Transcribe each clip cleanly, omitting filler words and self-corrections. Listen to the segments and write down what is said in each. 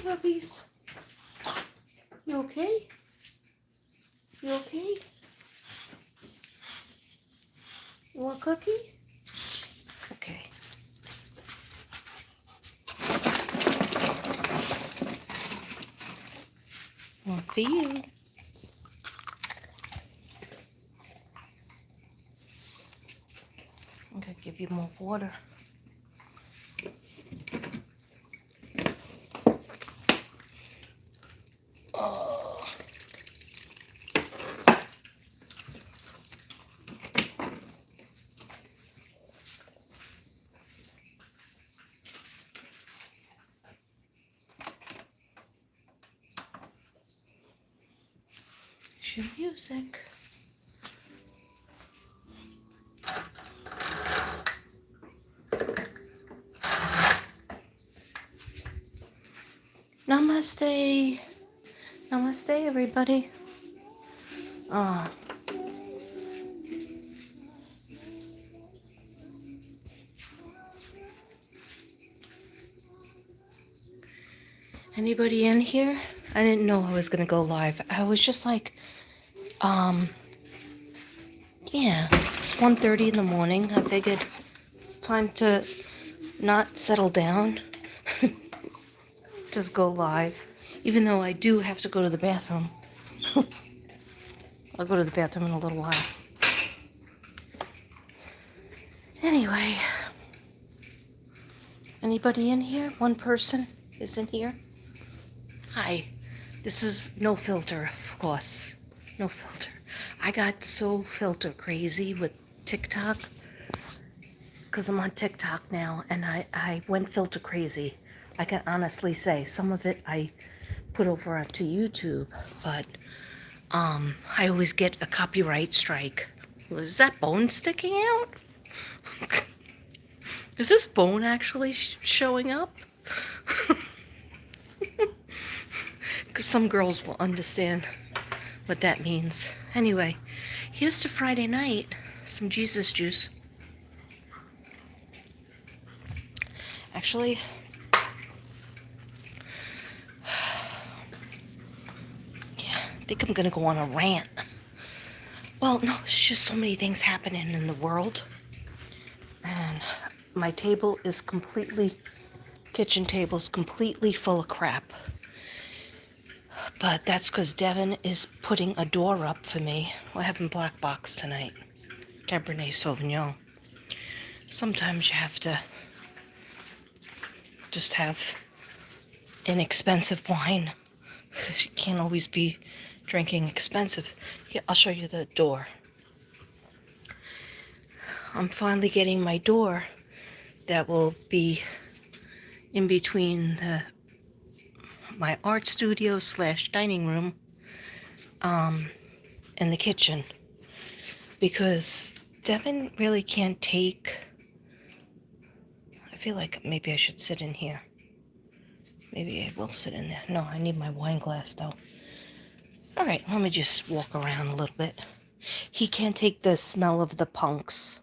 puppies? You okay? You okay? You want a cookie? Okay. One for you. I'm gonna give you more water. Oh. Your music. Namaste. Namaste, everybody. Anybody in here? I didn't know I was gonna go live. I was just like, yeah, it's 1:30 in the morning. I figured it's time to not settle down. Just go live. Even though I do have to go to the bathroom. I'll go to the bathroom in a little while. Anyway. Anybody in here? One person is in here. Hi. This is no filter, of course. No filter. I got so filter crazy with TikTok. Because I'm on TikTok now, and I went filter crazy. I can honestly say some of it I put over onto YouTube, but I always get a copyright strike. Was that bone sticking out? Is this bone actually showing up? Because some girls will understand what that means. Anyway, here's to Friday night. Some Jesus juice. Actually, yeah, I think I'm gonna go on a rant. Well, no, it's just so many things happening in the world. And my table is kitchen table's completely full of crap. But that's because Devin is putting a door up for me. We're having black box tonight. Cabernet Sauvignon. Sometimes you have to just have inexpensive wine. Because you can't always be drinking expensive. Here, I'll show you the door. I'm finally getting my door that will be in between my art studio / dining room and the kitchen, because Devin really can't take. I feel like maybe I should sit in here. Maybe I will sit in there. No, I need my wine glass though. All right, let me just walk around a little bit. He can't take the smell of the punks.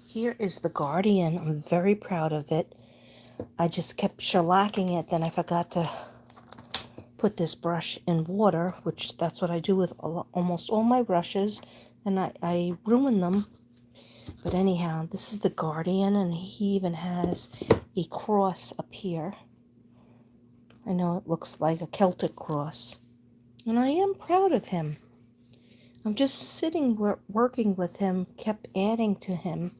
Here is the Guardian. I'm very proud of it. I just kept shellacking it, then I forgot to put this brush in water, which that's what I do with almost all my brushes, and I ruin them. But anyhow, this is the Guardian, and he even has a cross up here. I know it looks like a Celtic cross, and I am proud of him. I'm just sitting working with him, kept adding to him,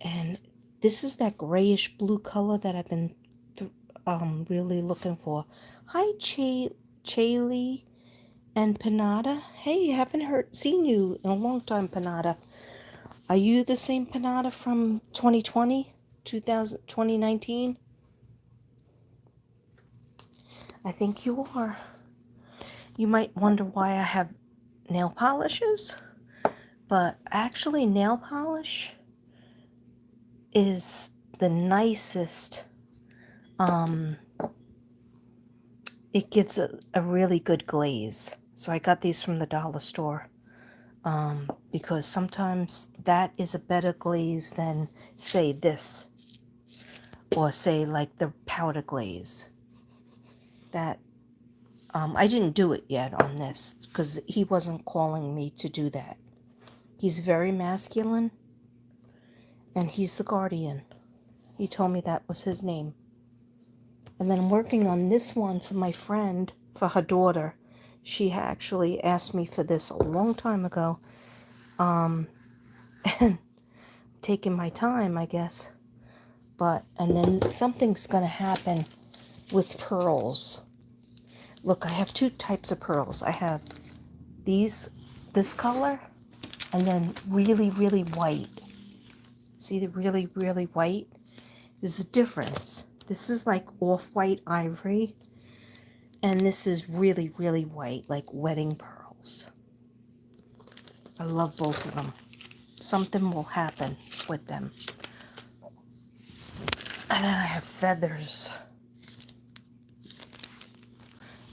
and this is that grayish blue color that I've been really looking for. Hi, Chaley and Panada. Hey, haven't seen you in a long time, Panada. Are you the same Panada from 2020, 2019? I think you are. You might wonder why I have nail polishes, but actually nail polish is the nicest. It gives a really good glaze. So I got these from the dollar store, because sometimes that is a better glaze than, say, this, or say like the powder glaze that I didn't do it yet on this because he wasn't calling me to do that. He's very masculine, and he's the guardian. He told me that was his name. And then I'm working on this one for my friend, for her daughter. She actually asked me for this a long time ago. And taking my time, I guess. And then something's going to happen with pearls. Look, I have two types of pearls. I have this color, and then really, really white. See the really, really white? There's a difference. This is like off-white ivory, and this is really, really white, like wedding pearls. I love both of them. Something will happen with them. And then I have feathers.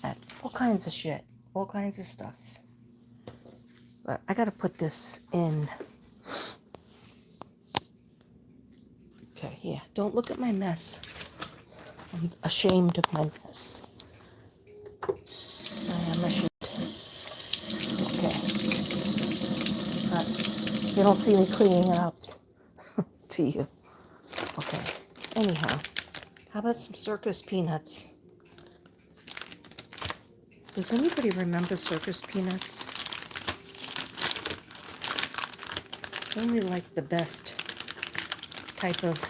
And all kinds of shit. All kinds of stuff. But I gotta put this in. Okay, yeah. Don't look at my mess. I'm ashamed of my mess. I am ashamed. Okay. But you don't see me cleaning it up to you. Okay. Anyhow, how about some circus peanuts? Does anybody remember circus peanuts? Only like the best type of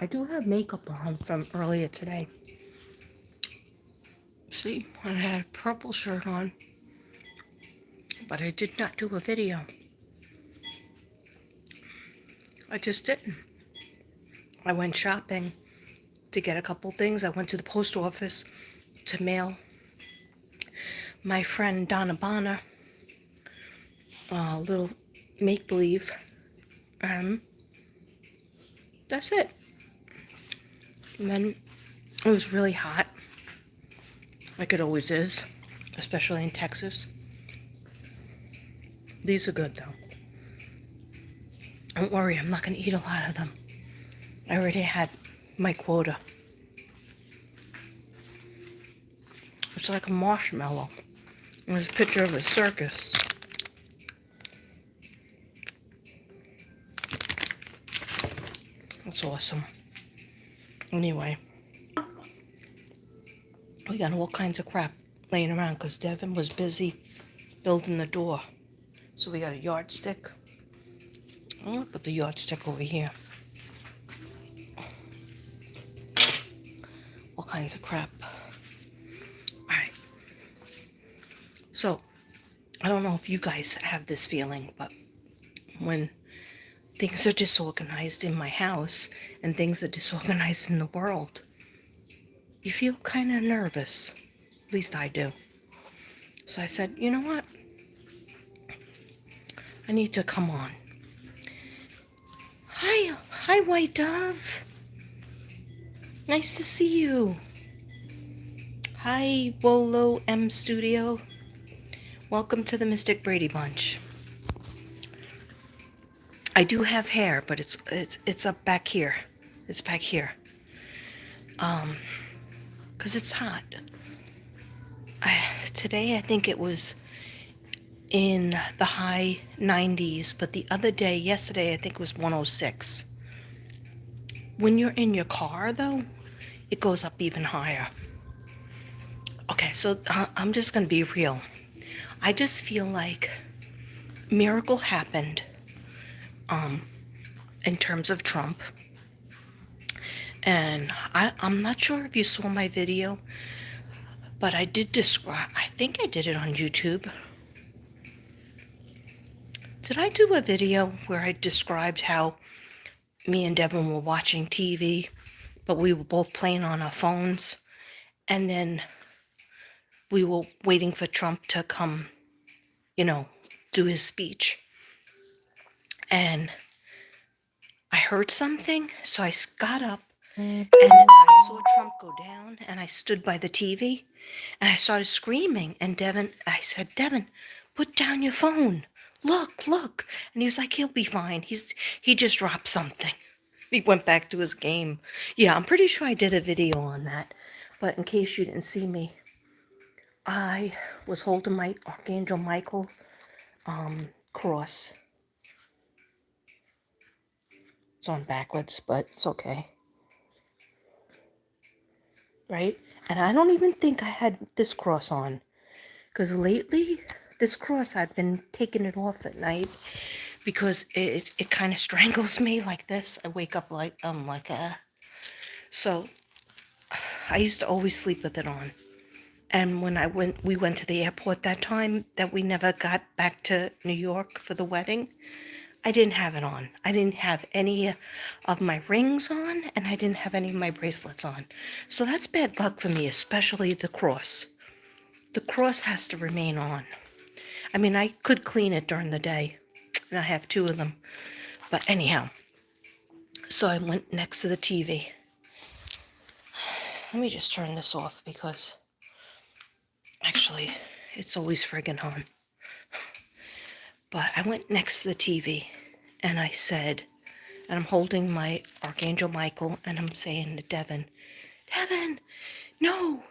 I do have makeup on from earlier today. See, I had a purple shirt on, but I did not do a video. I just didn't. I went shopping to get a couple things. I went to the post office to mail my friend Donna Bonner a little make-believe. That's it. And then it was really hot, like it always is, especially in Texas. These are good though. Don't worry, I'm not going to eat a lot of them. I already had my quota. It's like a marshmallow. There's a picture of a circus. That's awesome. Anyway, we got all kinds of crap laying around because Devin was busy building the door. So we got a yardstick. I'm going to put the yardstick over here. All kinds of crap. Alright. So, I don't know if you guys have this feeling, but when things are disorganized in my house and things are disorganized in the world, you feel kind of nervous. At least I do. So I said, you know what? I need to come on. Hi, White Dove. Nice to see you. Hi, Wolo M Studio. Welcome to the Mystic Brady Bunch. I do have hair, but it's up back here. It's back here. 'Cause it's hot. Today I think it was in the high 90s, but the other day, yesterday, I think it was 106. When you're in your car, though, it goes up even higher. Okay, so I'm just going to be real. I just feel like a miracle happened in terms of Trump. And I'm not sure if you saw my video, but I did describe, I think I did it on YouTube. Did I do a video where I described how me and Devin were watching TV, but we were both playing on our phones, and then we were waiting for Trump to come, do his speech. And I heard something, so I got up, and I saw Trump go down, and I stood by the TV, and I started screaming, and I said, Devin, put down your phone. look. And he was like, he'll be fine. He just dropped something. He went back to his game. Yeah, I'm pretty sure I did a video on that. But in case you didn't see me, I was holding my Archangel Michael cross. It's on backwards, but it's okay. Right? And I don't even think I had this cross on. Because lately, this cross, I've been taking it off at night because it kind of strangles me like this. I wake up like a... So I used to always sleep with it on. And when we went to the airport that time that we never got back to New York for the wedding, I didn't have it on. I didn't have any of my rings on, and I didn't have any of my bracelets on. So that's bad luck for me, especially the cross. The cross has to remain on. I mean, I could clean it during the day, and I have 2 of them. But anyhow, so I went next to the TV. Let me just turn this off because actually it's always friggin' on. But I went next to the TV and I said, and I'm holding my Archangel Michael and I'm saying to Devin, no,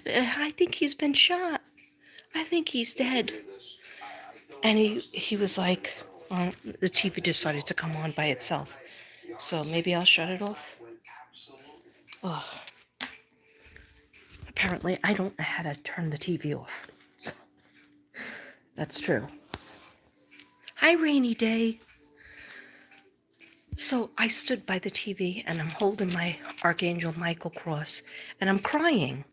I think he's been shot. I think he's dead. And he was like, the TV decided to come on by itself. So maybe I'll shut it off. Oh. Apparently, I don't know how to turn the TV off. That's true. Hi, rainy day. So I stood by the TV and I'm holding my Archangel Michael cross and I'm crying.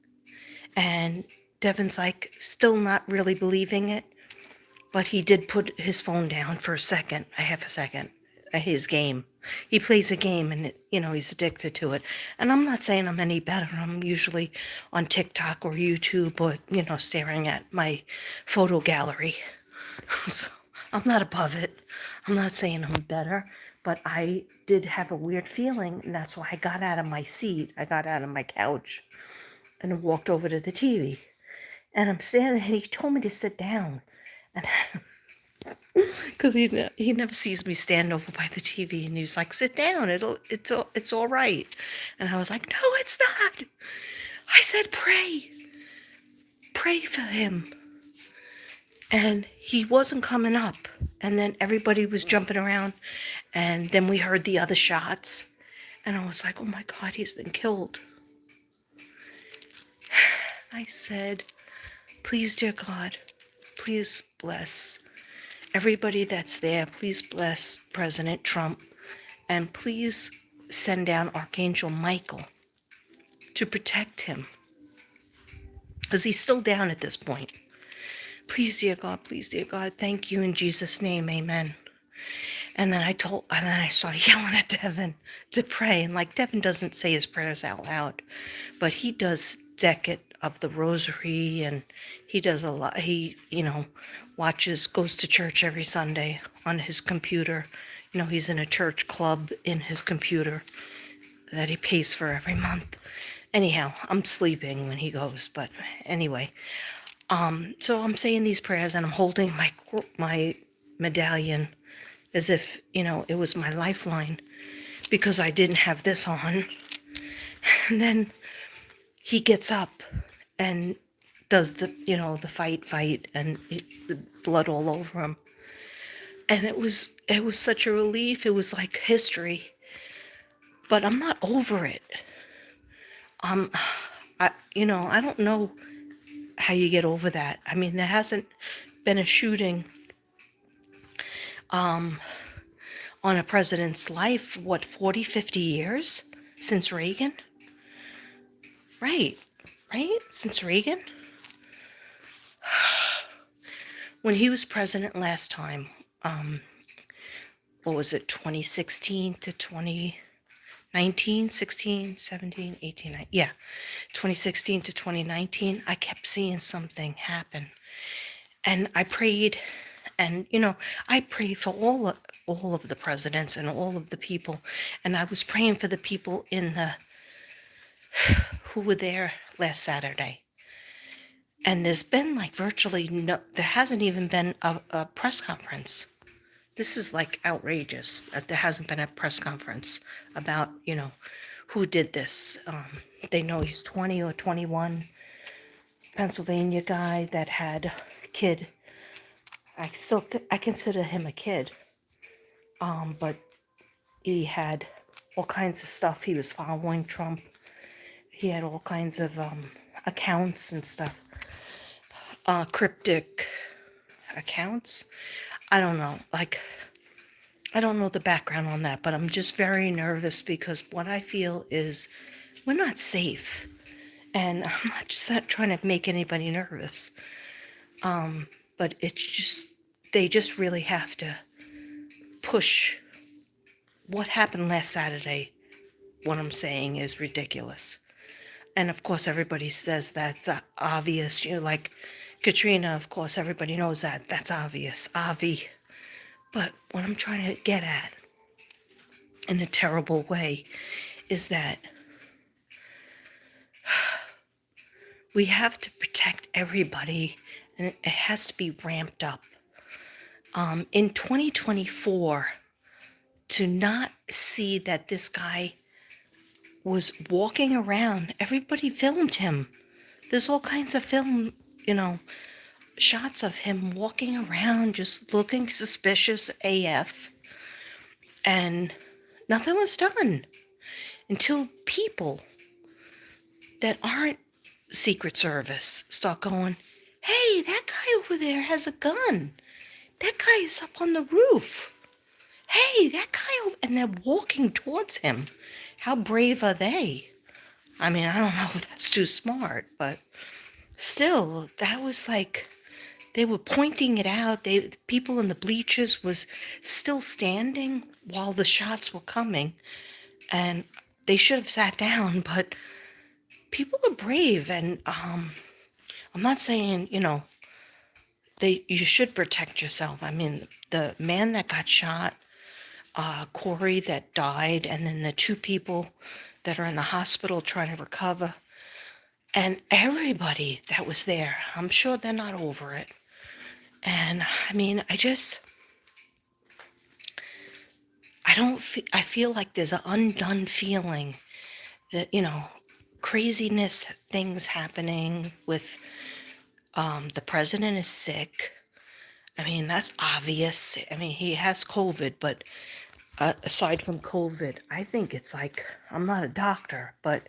And Devin's like still not really believing it, but he did put his phone down for a second, a half a second, his game. He plays a game and, he's addicted to it. And I'm not saying I'm any better. I'm usually on TikTok or YouTube or, staring at my photo gallery. So I'm not above it. I'm not saying I'm better, but I did have a weird feeling. And that's why I got out of my seat. I got out of my couch and walked over to the TV. And I'm standing and he told me to sit down. And because he never sees me stand over by the TV, and he was like, "Sit down. It's all right." And I was like, "No, it's not." I said, pray for him." And he wasn't coming up. And then everybody was jumping around, and then we heard the other shots, and I was like, "Oh my God, he's been killed." I said, "Please, dear God, please bless everybody that's there. Please bless President Trump. And please send down Archangel Michael to protect him. Because he's still down at this point. Please, dear God, thank you in Jesus' name, amen." And then I started yelling at Devin to pray. And like Devin doesn't say his prayers out loud, but he does decade of the rosary and he does a lot. He, goes to church every Sunday on his computer. He's in a church club in his computer that he pays for every month. Anyhow, I'm sleeping when he goes, but anyway. So I'm saying these prayers and I'm holding my medallion as if, it was my lifeline because I didn't have this on. And then he gets up and does the fight and the blood all over him. And it was such a relief. It was like history. But I'm not over it. I don't know how you get over that. I mean, there hasn't been a shooting on a president's life, 40, 50 years since Reagan? Right? Since Reagan? When he was president last time, what was it, 2016 to 2019, 16, 17, 18, 19, yeah, 2016 to 2019, I kept seeing something happen. And I prayed, and, I prayed for all of the presidents and all of the people. And I was praying for the people who were there last Saturday. And there's been like virtually there hasn't even been a press conference. This is like outrageous that there hasn't been a press conference about, who did this. They know he's 20 or 21, Pennsylvania guy that had a kid. I consider him a kid. But he had all kinds of stuff. He was following Trump. He had all kinds of accounts and stuff. Cryptic accounts. I don't know. I don't know the background on that, but I'm just very nervous because what I feel is we're not safe. And I'm not just trying to make anybody nervous. But it's just, they just really have to push. What happened last Saturday, what I'm saying is ridiculous. And of course, everybody says that's obvious. Like Katrina, of course, everybody knows that. That's obvious. Avi. But what I'm trying to get at in a terrible way is that we have to protect everybody, and it has to be ramped up. In 2024, to not see that this guy was walking around, everybody filmed him. There's all kinds of film, shots of him walking around just looking suspicious AF, and nothing was done until people that aren't Secret Service start going, hey, that guy over there has a gun. That guy is up on the roof. Hey, that guy over, and they're walking towards him. How brave are they? I mean, I don't know if that's too smart, but still, that was like, they were pointing it out. The people in the bleachers was still standing while the shots were coming, and they should have sat down, but people are brave, and I'm not saying, you should protect yourself. I mean, the man that got shot, Corey that died, and then the two people that are in the hospital trying to recover, and everybody that was there, I'm sure they're not over it. And I mean, I feel like there's an undone feeling that, craziness things happening with, the president is sick. I mean, that's obvious. I mean, he has COVID, but aside from COVID, I think it's like, I'm not a doctor, but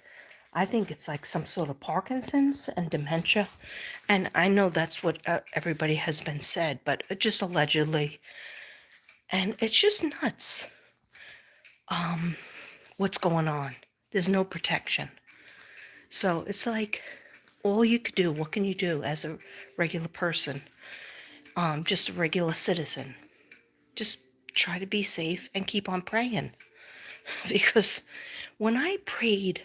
I think it's like some sort of Parkinson's and dementia. And I know that's what everybody has been said, but just allegedly. And it's just nuts. What's going on? There's no protection. So it's like, all you could do, what can you do as a regular person? Just a regular citizen. Just try to be safe and keep on praying. Because when I prayed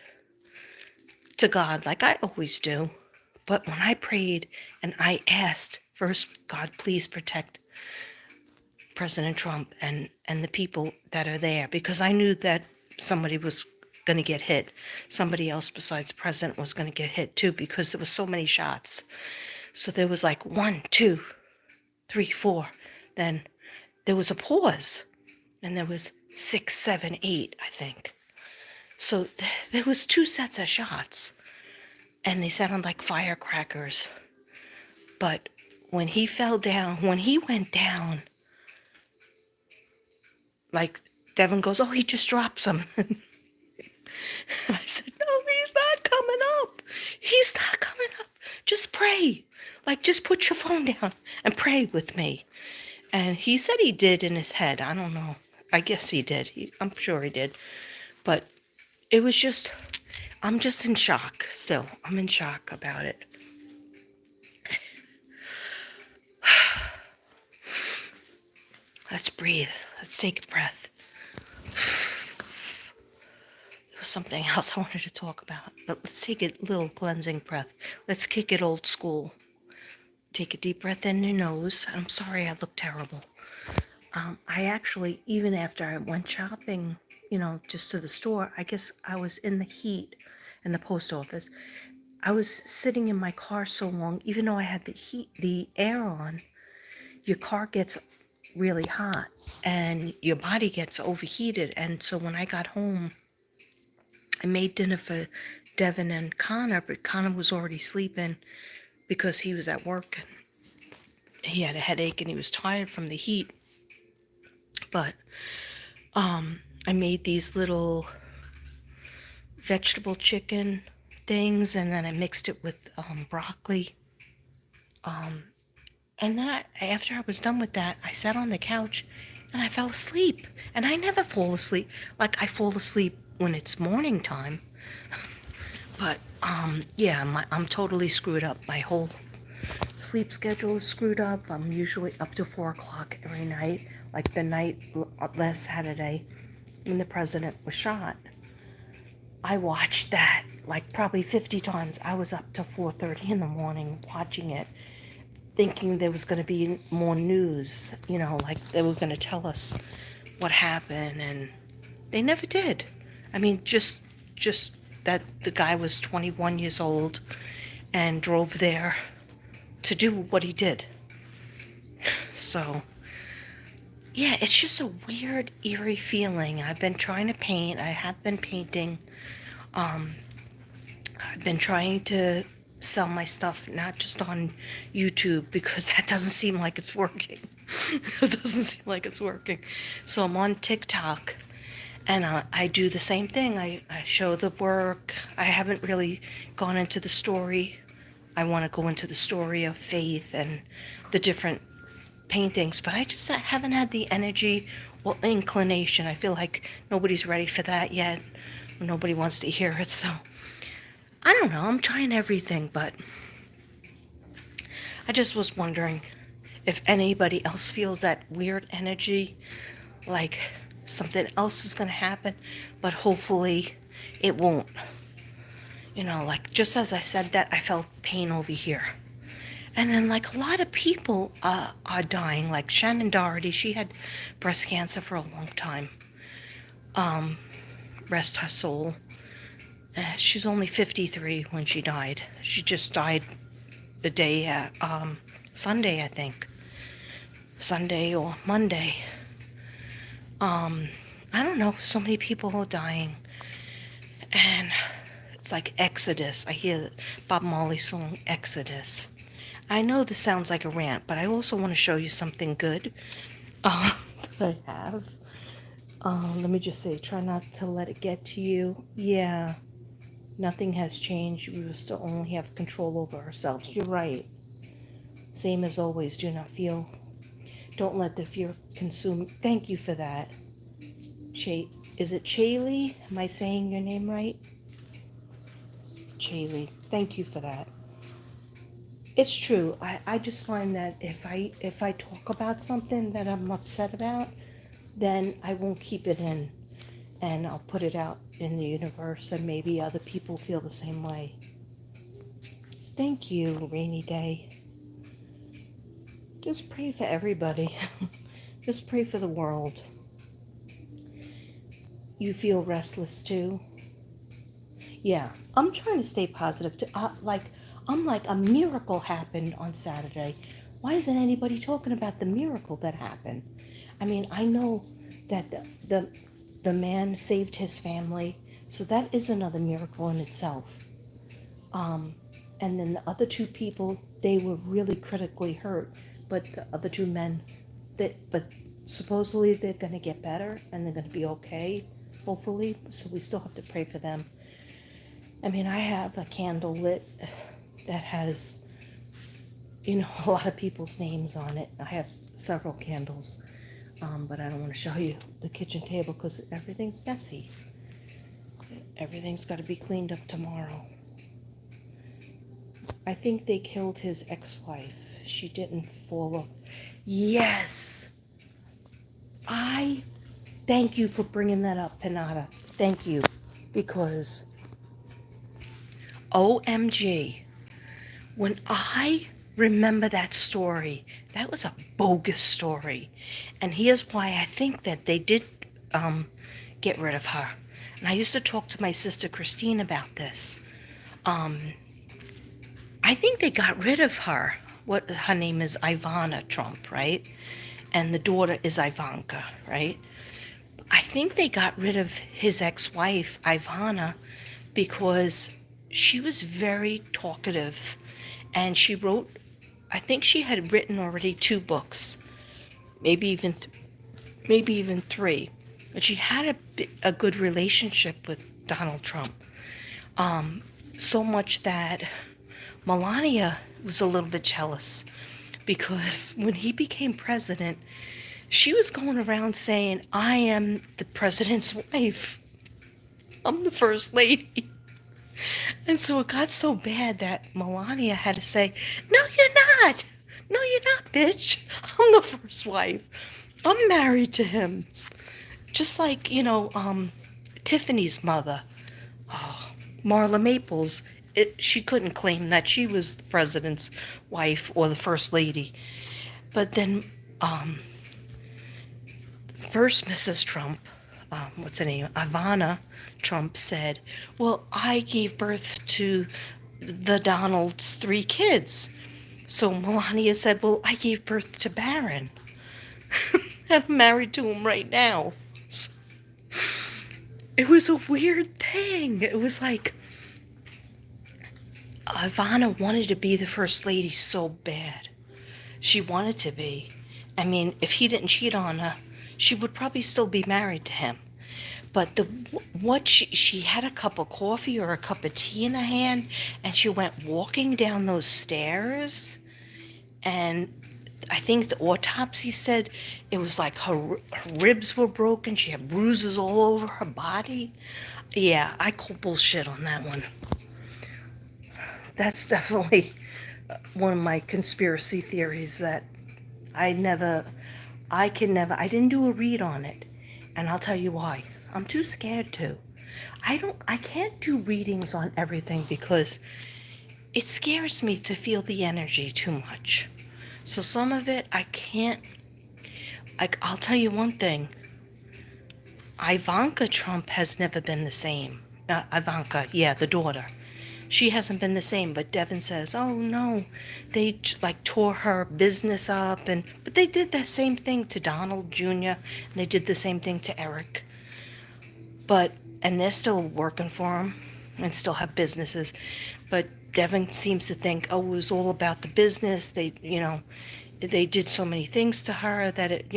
to God, like I always do, but when I prayed and I asked, first, God, please protect President Trump and the people that are there, because I knew that somebody was going to get hit. Somebody else besides the president was going to get hit too, because there was so many shots. So there was like 1, 2, 3, 4. Then there was a pause, and there was 6, 7, 8, I think. So there was 2 sets of shots, and they sounded like firecrackers. But when he went down, like Devin goes, oh, he just dropped something. I said, no, he's not coming up. He's not coming up. Just pray. Like, just put your phone down and pray with me. And he said he did in his head. I don't know. I guess he did. I'm sure he did. But it was just, I'm just in shock still. I'm in shock about it. Let's breathe. Let's take a breath. There was something else I wanted to talk about, but let's take a little cleansing breath. Let's kick it old school. Take a deep breath in your nose. I'm sorry I look terrible. I actually, even after I went shopping, just to the store, I guess I was in the heat in the post office, I was sitting in my car so long, even though I had the air on, your car gets really hot and your body gets overheated. And so when I got home, I made dinner for Devin and Connor, but Connor was already sleeping because he was at work. He had a headache and he was tired from the heat. But I made these little vegetable chicken things, and then I mixed it with broccoli. And then after I was done with that, I sat on the couch and I fell asleep. And I never fall asleep. Like, I fall asleep when it's morning time. But yeah, I'm totally screwed up. My whole sleep schedule is screwed up. I'm usually up to 4 o'clock every night. Like the night last Saturday when the president was shot, I watched that like probably 50 times. I was up to 4:30 in the morning watching it, thinking there was going to be more news, like they were going to tell us what happened, and they never did. I mean, just that the guy was 21 years old and drove there to do what he did. So, yeah, it's just a weird, eerie feeling. I've been trying to paint. I have been painting. I've been trying to sell my stuff, not just on YouTube, because that doesn't seem like it's working. It doesn't seem like it's working. So I'm on TikTok, and I do the same thing. I show the work. I haven't really gone into the story. I want to go into the story of faith and the different paintings, but I just haven't had the energy or inclination. I feel like nobody's ready for that yet. Nobody wants to hear it, so I don't know. I'm trying everything, but I just was wondering if anybody else feels that weird energy, like something else is going to happen, but hopefully it won't. Like just as I said that, I felt pain over here. And then, like, a lot of people are dying. Like Shannon Doherty, she had breast cancer for a long time. Rest her soul. She's only 53 when she died. She just died the day, Sunday, I think. Sunday or Monday. I don't know. So many people are dying. And it's like Exodus. I hear Bob Marley's song, Exodus. I know this sounds like a rant, but I also want to show you something good that I have. Let me just say, try not to let it get to you. Yeah, nothing has changed. We will still only have control over ourselves. You're right. Same as always. Do not feel. Don't let the fear consume. Thank you for that. Is it Chaley? Am I saying your name right? Chaley. Thank you for that. It's true. I just find that if I talk about something that I'm upset about, then I won't keep it in, and I'll put it out in the universe, and maybe other people feel the same way. Thank you, Rainy Day. Just pray for everybody. Just pray for the world. You feel restless too? Yeah, I'm trying to stay positive too. I'm like, a miracle happened on Saturday. Why isn't anybody talking about the miracle that happened? I mean, I know that the man saved his family, so that is another miracle in itself. And then the other two people, they were really critically hurt, but the other two men, but supposedly they're going to get better and they're going to be okay, hopefully. So we still have to pray for them. I mean, I have a candle lit that has, a lot of people's names on it. I have several candles, but I don't want to show you the kitchen table because everything's messy. Everything's got to be cleaned up tomorrow. I think they killed his ex-wife. She didn't fall off. Yes! I thank you for bringing that up, Panada. Thank you. Because, OMG, when I remember that story, that was a bogus story. And here's why I think that they did get rid of her. And I used to talk to my sister Christine about this. I think they got rid of her. What her name is, Ivana Trump, right? And the daughter is Ivanka, right? I think they got rid of his ex-wife, Ivana, because she was very talkative, and she wrote, I think she had written already 2 books, maybe even maybe even 3. And she had a good relationship with Donald Trump. So much that Melania was a little bit jealous, because when he became president, she was going around saying, I am the president's wife. I'm the first lady. And so it got so bad that Melania had to say, no, you're not. No, you're not, bitch. I'm the first wife. I'm married to him. Just like, Tiffany's mother, Marla Maples, she couldn't claim that she was the president's wife or the first lady. But then, first Mrs. Trump, what's her name, Ivana Trump, said, well, I gave birth to the Donald's 3 kids. So Melania said, well, I gave birth to Barron. And I'm married to him right now. So it was a weird thing. It was like, Ivana wanted to be the first lady so bad. She wanted to be. I mean, if he didn't cheat on her, she would probably still be married to him. But she had a cup of coffee or a cup of tea in her hand, and she went walking down those stairs, and I think the autopsy said it was like her ribs were broken. She had bruises all over her body. Yeah, I call bullshit on that one. That's definitely one of my conspiracy theories that I didn't do a read on it. And I'll tell you why. I'm too scared to. I can't do readings on everything because it scares me to feel the energy too much. So some of it I can't. I'll tell you one thing. Ivanka Trump has never been the same. Ivanka, yeah, the daughter. She hasn't been the same, but Devin says, oh no, they tore her business up, but they did that same thing to Donald Jr., and they did the same thing to Eric. And they're still working for him and still have businesses. But Devin seems to think, oh, it was all about the business. They did so many things to her that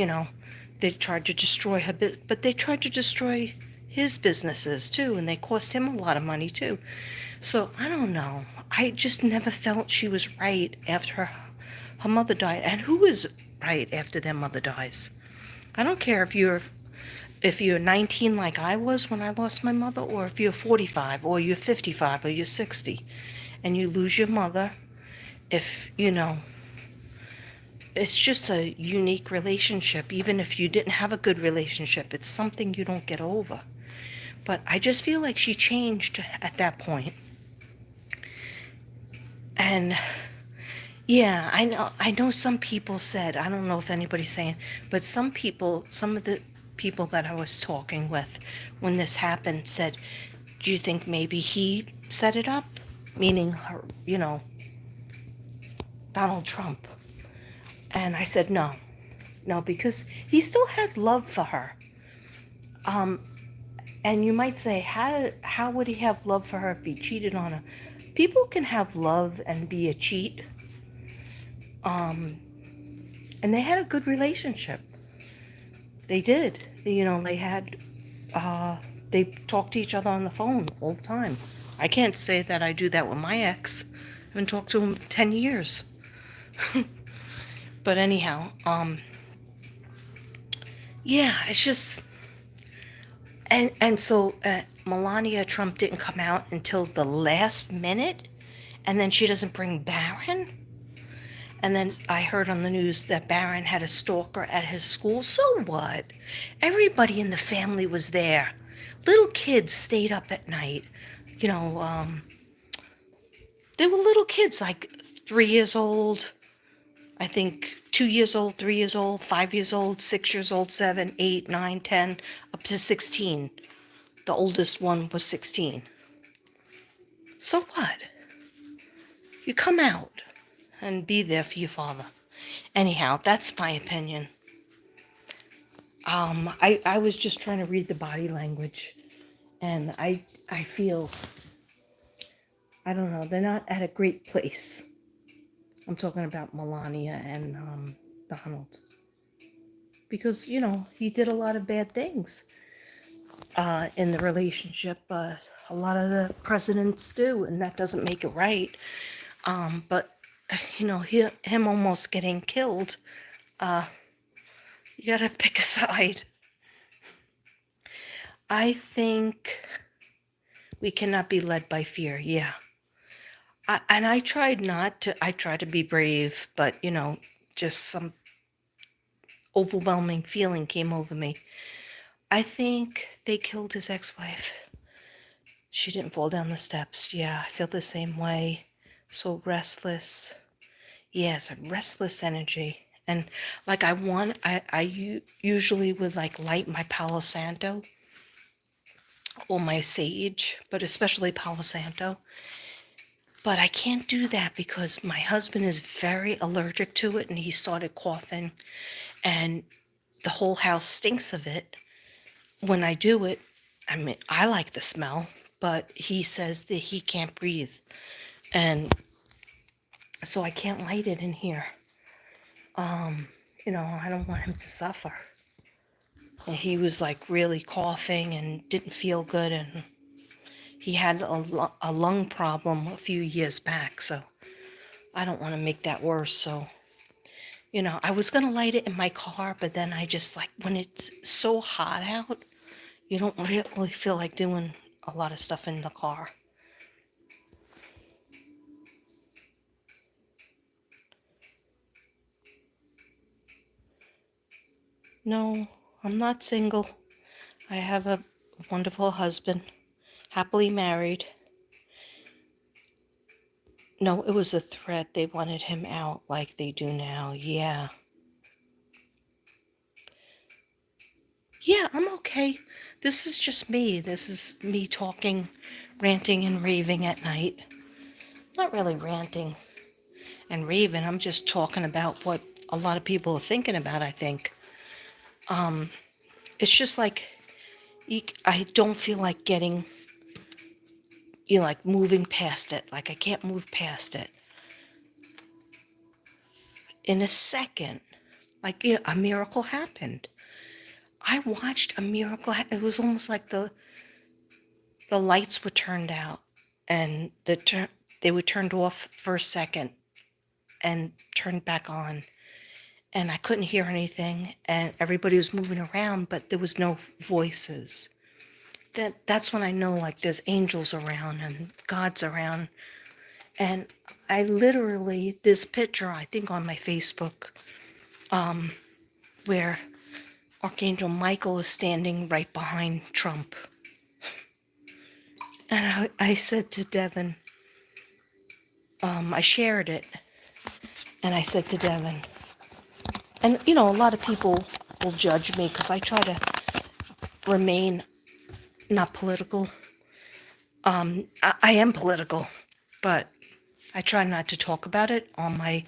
they tried to destroy her, but they tried to destroy his businesses too, and they cost him a lot of money too. So I don't know. I just never felt she was right after her mother died. And who is right after their mother dies? I don't care if you're 19 like I was when I lost my mother, or if you're 45 or you're 55 or you're 60 and you lose your mother. It's just a unique relationship. Even if you didn't have a good relationship, it's something you don't get over. But I just feel like she changed at that point. And yeah, I know some people said, I don't know if anybody's saying, but some of the people that I was talking with when this happened said, do you think maybe he set it up? Meaning her, Donald Trump. And I said, no, because he still had love for her. And you might say, how would he have love for her if he cheated on her? People can have love and be a cheat. And they had a good relationship. They did. They talked to each other on the phone all the time. I can't say that I do that with my ex. I haven't talked to him in 10 years. But anyhow, yeah, it's just, and so Melania Trump didn't come out until the last minute, and then she doesn't bring Barron. And then I heard on the news that Barron had a stalker at his school. So what? Everybody in the family was there. Little kids stayed up at night. They were little kids, like 3 years old, I think 2 years old, 3 years old, 5 years old, 6 years old, 7, 8, 9, 10, up to 16. The oldest one was 16. So what? you come out and be there for your father. Anyhow, that's my opinion. I was just trying to read the body language, and I feel, I don't know, they're not at a great place. I'm talking about Melania and Donald. Because, he did a lot of bad things in the relationship, but a lot of the presidents do, and that doesn't make it right. But, him almost getting killed, you gotta pick a side. I think we cannot be led by fear, yeah. I tried I tried to be brave, but, just some overwhelming feeling came over me. I think they killed his ex-wife. She didn't fall down the steps. Yeah, I feel the same way. So restless. Yes, a restless energy. And like I usually would like light my Palo Santo or my sage, but especially Palo Santo. But I can't do that because my husband is very allergic to it, and he started coughing, and the whole house stinks of it. When I do it, I mean, I like the smell, but he says that he can't breathe. And so I can't light it in here. I don't want him to suffer. And he was like really coughing and didn't feel good, and he had a lung problem a few years back, so I don't want to make that worse. So, I was going to light it in my car, but then I just like, when it's so hot out, you don't really feel like doing a lot of stuff in the car. No, I'm not single. I have a wonderful husband, happily married. No, it was a threat. They wanted him out like they do now. Yeah. Yeah, I'm okay. This is just me. This is me talking, ranting and raving at night. Not really ranting and raving. I'm just talking about what a lot of people are thinking about, I think. It's just like, I don't feel like getting, like moving past it. Like I can't move past it. In a second, like a miracle happened. I watched a miracle. It was almost like the lights were turned out, and they were turned off for a second and turned back on, and I couldn't hear anything, and everybody was moving around, but there was no voices. That's when I know like there's angels around and God's around. And I literally, this picture I think on my Facebook, where Archangel Michael is standing right behind Trump. And I said to Devin, I shared it, and I said to Devin, and a lot of people will judge me because I try to remain not political. I am political, but I try not to talk about it on my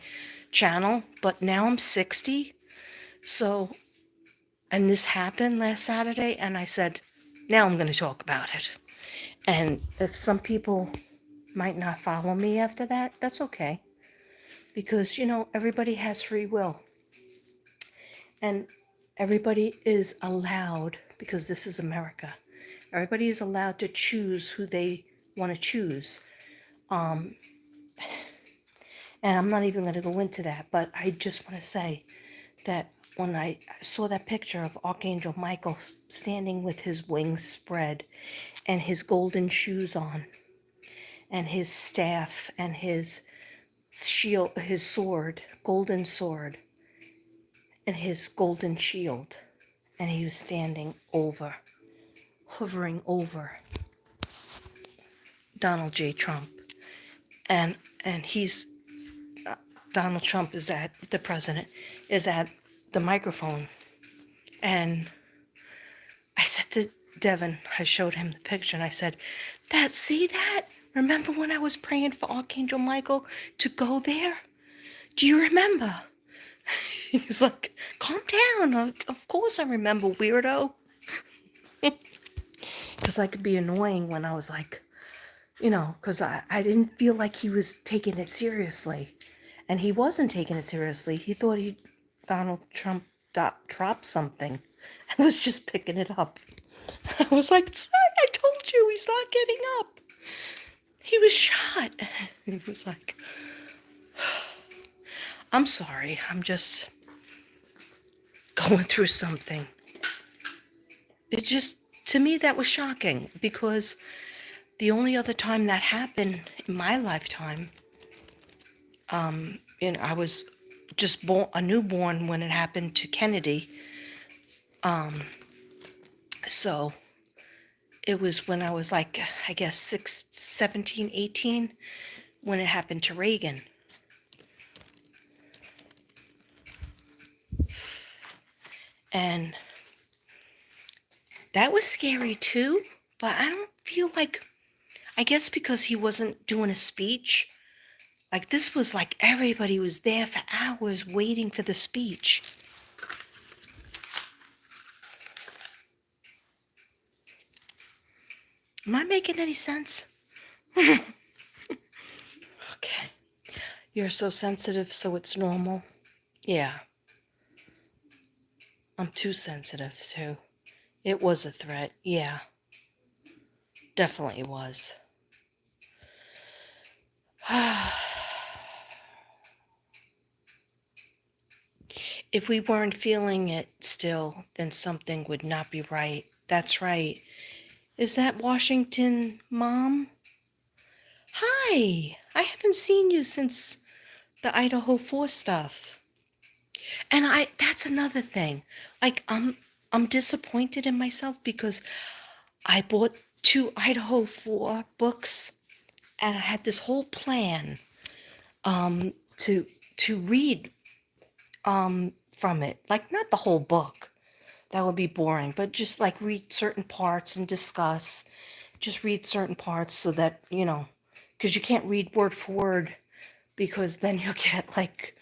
channel. But now I'm 60, so, and this happened last Saturday, and I said, now I'm going to talk about it. And if some people might not follow me after that, that's okay. Because, everybody has free will. And everybody is allowed, because this is America, everybody is allowed to choose who they want to choose. And I'm not even going to go into that, but I just want to say that when I saw that picture of Archangel Michael standing with his wings spread and his golden shoes on and his staff and his shield, his sword, golden sword, and his golden shield, and he was standing hovering over Donald J. Trump, and he's Donald Trump is at the president is at the microphone, and I said to Devin, I showed him the picture, and I said, see that? Remember when I was praying for Archangel Michael to go there? Do you remember? He's like, calm down. Of course I remember, weirdo. Because I could be annoying when I was like, because I didn't feel like he was taking it seriously. And he wasn't taking it seriously. He thought Donald Trump dropped something. I was just picking it up. I was like, I told you he's not getting up. He was shot. He was like, I'm sorry. I'm just going through something. It just, to me, that was shocking because the only other time that happened in my lifetime, I was just a newborn when it happened to Kennedy. So it was when I was like, I guess 17, 18, when it happened to Reagan. And that was scary too, but I don't feel like, I guess because he wasn't doing a speech, like this was like everybody was there for hours waiting for the speech. Am I making any sense? Okay. You're so sensitive, so it's normal. Yeah. I'm too sensitive, too. It was a threat. Yeah. Definitely was. If we weren't feeling it still, then something would not be right. That's right. Is that Washington, Mom? Hi. I haven't seen you since the Idaho 4 stuff. And that's another thing. Like I'm disappointed in myself because I bought 2 Idaho 4 books and I had this whole plan to read from it. Like not the whole book. That would be boring, but just like read certain parts and discuss. Just read certain parts so that, because you can't read word for word because then you'll get like,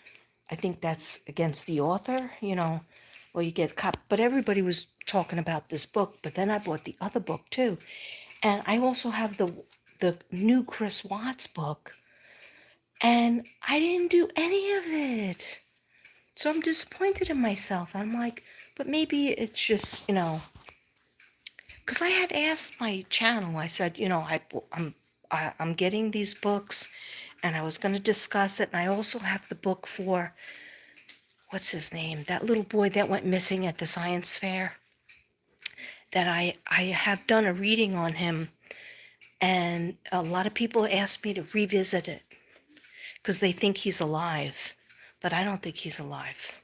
I think that's against the author, well, you get caught. But everybody was talking about this book, but then I bought the other book too. And I also have the new Chris Watts book, and I didn't do any of it. So I'm disappointed in myself. I'm like, but maybe it's just, because I had asked my channel, I said, I'm getting these books, and I was going to discuss it, and I also have the book for, what's his name, that little boy that went missing at the science fair, that I have done a reading on him, and a lot of people asked me to revisit it, because they think he's alive, but I don't think he's alive.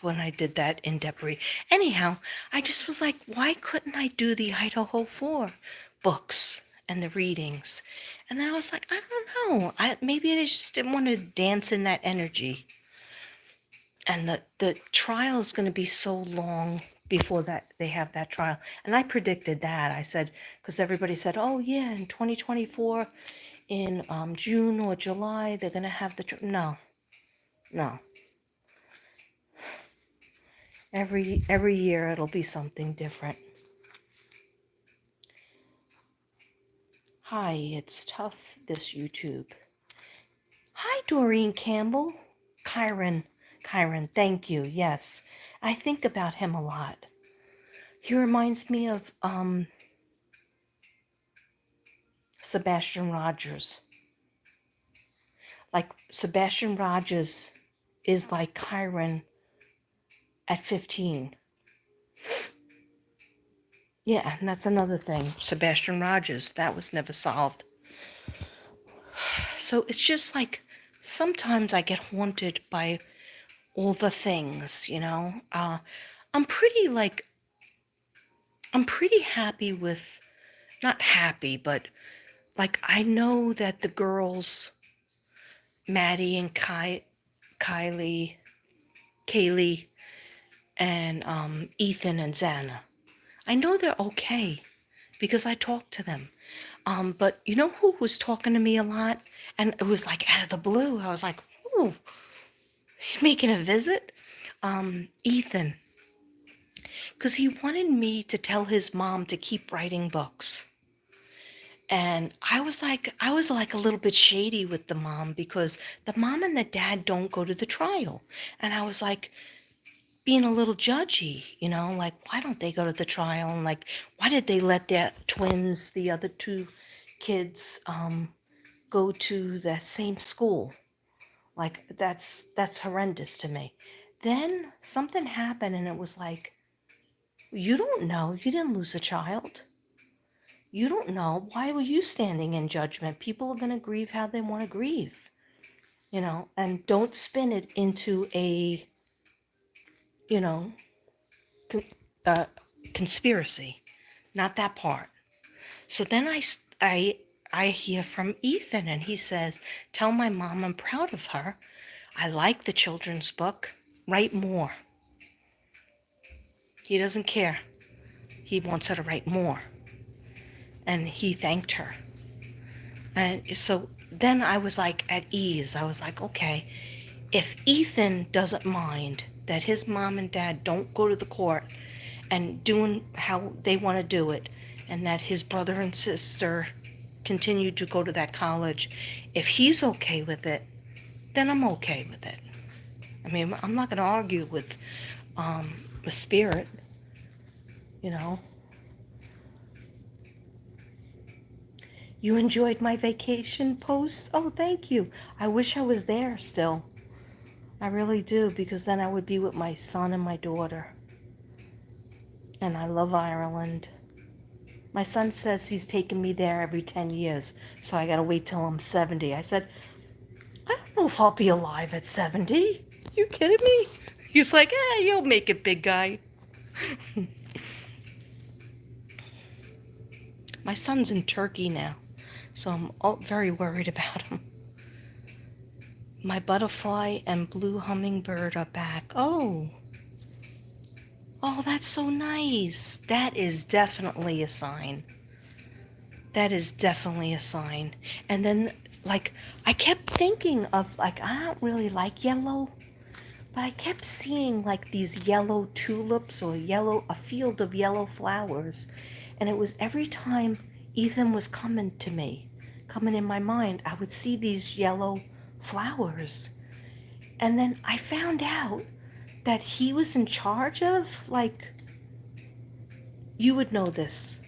When I did that in-depth read. Anyhow, I just was like, why couldn't I do the Idaho 4 books and the readings? And then I was like, I don't know. Maybe I just didn't want to dance in that energy. And the trial is going to be so long before that they have that trial. And I predicted that. I said, because everybody said, oh yeah, in 2024, in June or July, they're going to have the no. Every year it'll be something different. Hi, it's tough, this YouTube. Hi, Doreen Campbell. Kyron, thank you. Yes, I think about him a lot. He reminds me of Sebastian Rogers. Like Sebastian Rogers is like Kyron at 15. Yeah, and that's another thing. Sebastian Rogers, that was never solved. So it's just like sometimes I get haunted by all the things, I'm pretty happy with, not happy, but like I know that the girls, Maddie and Kaylee, and Ethan and Xana, I know they're okay because I talk to them. But you know who was talking to me a lot? And it was like out of the blue. I was like, ooh, he's making a visit? Ethan. Because he wanted me to tell his mom to keep writing books. And I was like a little bit shady with the mom because the mom and the dad don't go to the trial. And I was like being a little judgy, like, why don't they go to the trial? And like, why did they let their twins, the other two kids, go to the same school? Like, that's horrendous to me. Then something happened and it was like, you don't know. You didn't lose a child. You don't know. Why were you standing in judgment? People are going to grieve how they want to grieve, and don't spin it into a, you know, con- uh, conspiracy. Not that part. So then I hear from Ethan and he says, tell my mom I'm proud of her. I like the children's book. Write more. He doesn't care. He wants her to write more. And he thanked her. And so then I was like at ease. I was like, okay, if Ethan doesn't mind that his mom and dad don't go to the court and doing how they want to do it, and that his brother and sister continue to go to that college, if he's okay with it, then I'm okay with it. I mean, I'm not going to argue with the spirit, you know. You enjoyed my vacation posts? Oh, thank you. I wish I was there still. I really do, because then I would be with my son and my daughter. And I love Ireland. My son says he's taking me there every 10 years, so I gotta wait till I'm 70. I said, I don't know if I'll be alive at 70. You kidding me? He's like, you'll make it, big guy. My son's in Turkey now, so I'm very worried about him. My butterfly and blue hummingbird are back. Oh, that's so nice. That is definitely a sign. That is definitely a sign. And then, like, I kept thinking of, like, I don't really like yellow, but I kept seeing, like, these yellow tulips or a field of yellow flowers. And it was every time Ethan was coming to me, coming in my mind, I would see these yellow flowers. And then I found out that he was in charge of, like, you would know this,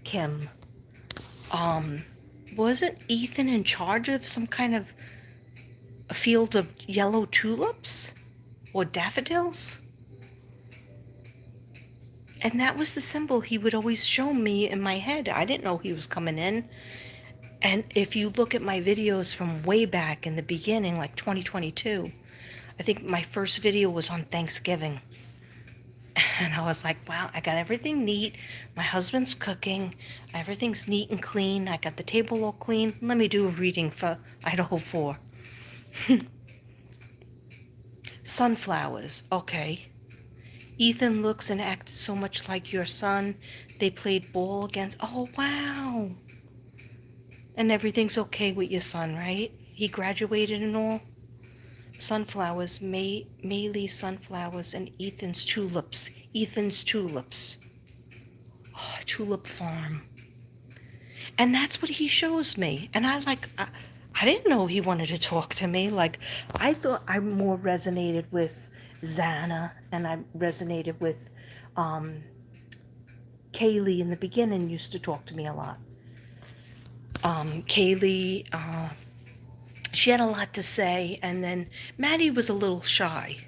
Kim. Wasn't Ethan in charge of some kind of a field of yellow tulips or daffodils? And that was the symbol he would always show me in my head. I didn't know he was coming in. And if you look at my videos from way back in the beginning, like 2022, I think my first video was on Thanksgiving. And I was like, wow, I got everything neat. My husband's cooking. Everything's neat and clean. I got the table all clean. Let me do a reading for Idaho 4. Sunflowers. Okay. Ethan looks and acts so much like your son. They played ball against. Oh, wow. And everything's okay with your son, right? He graduated and all. Sunflowers, Maylee sunflowers, and Ethan's tulips. Ethan's tulips. Oh, tulip farm. And that's what he shows me. And I didn't know he wanted to talk to me. Like, I thought I more resonated with Xana, and I resonated with Kaylee in the beginning, used to talk to me a lot. Kaylee, she had a lot to say, and then Maddie was a little shy.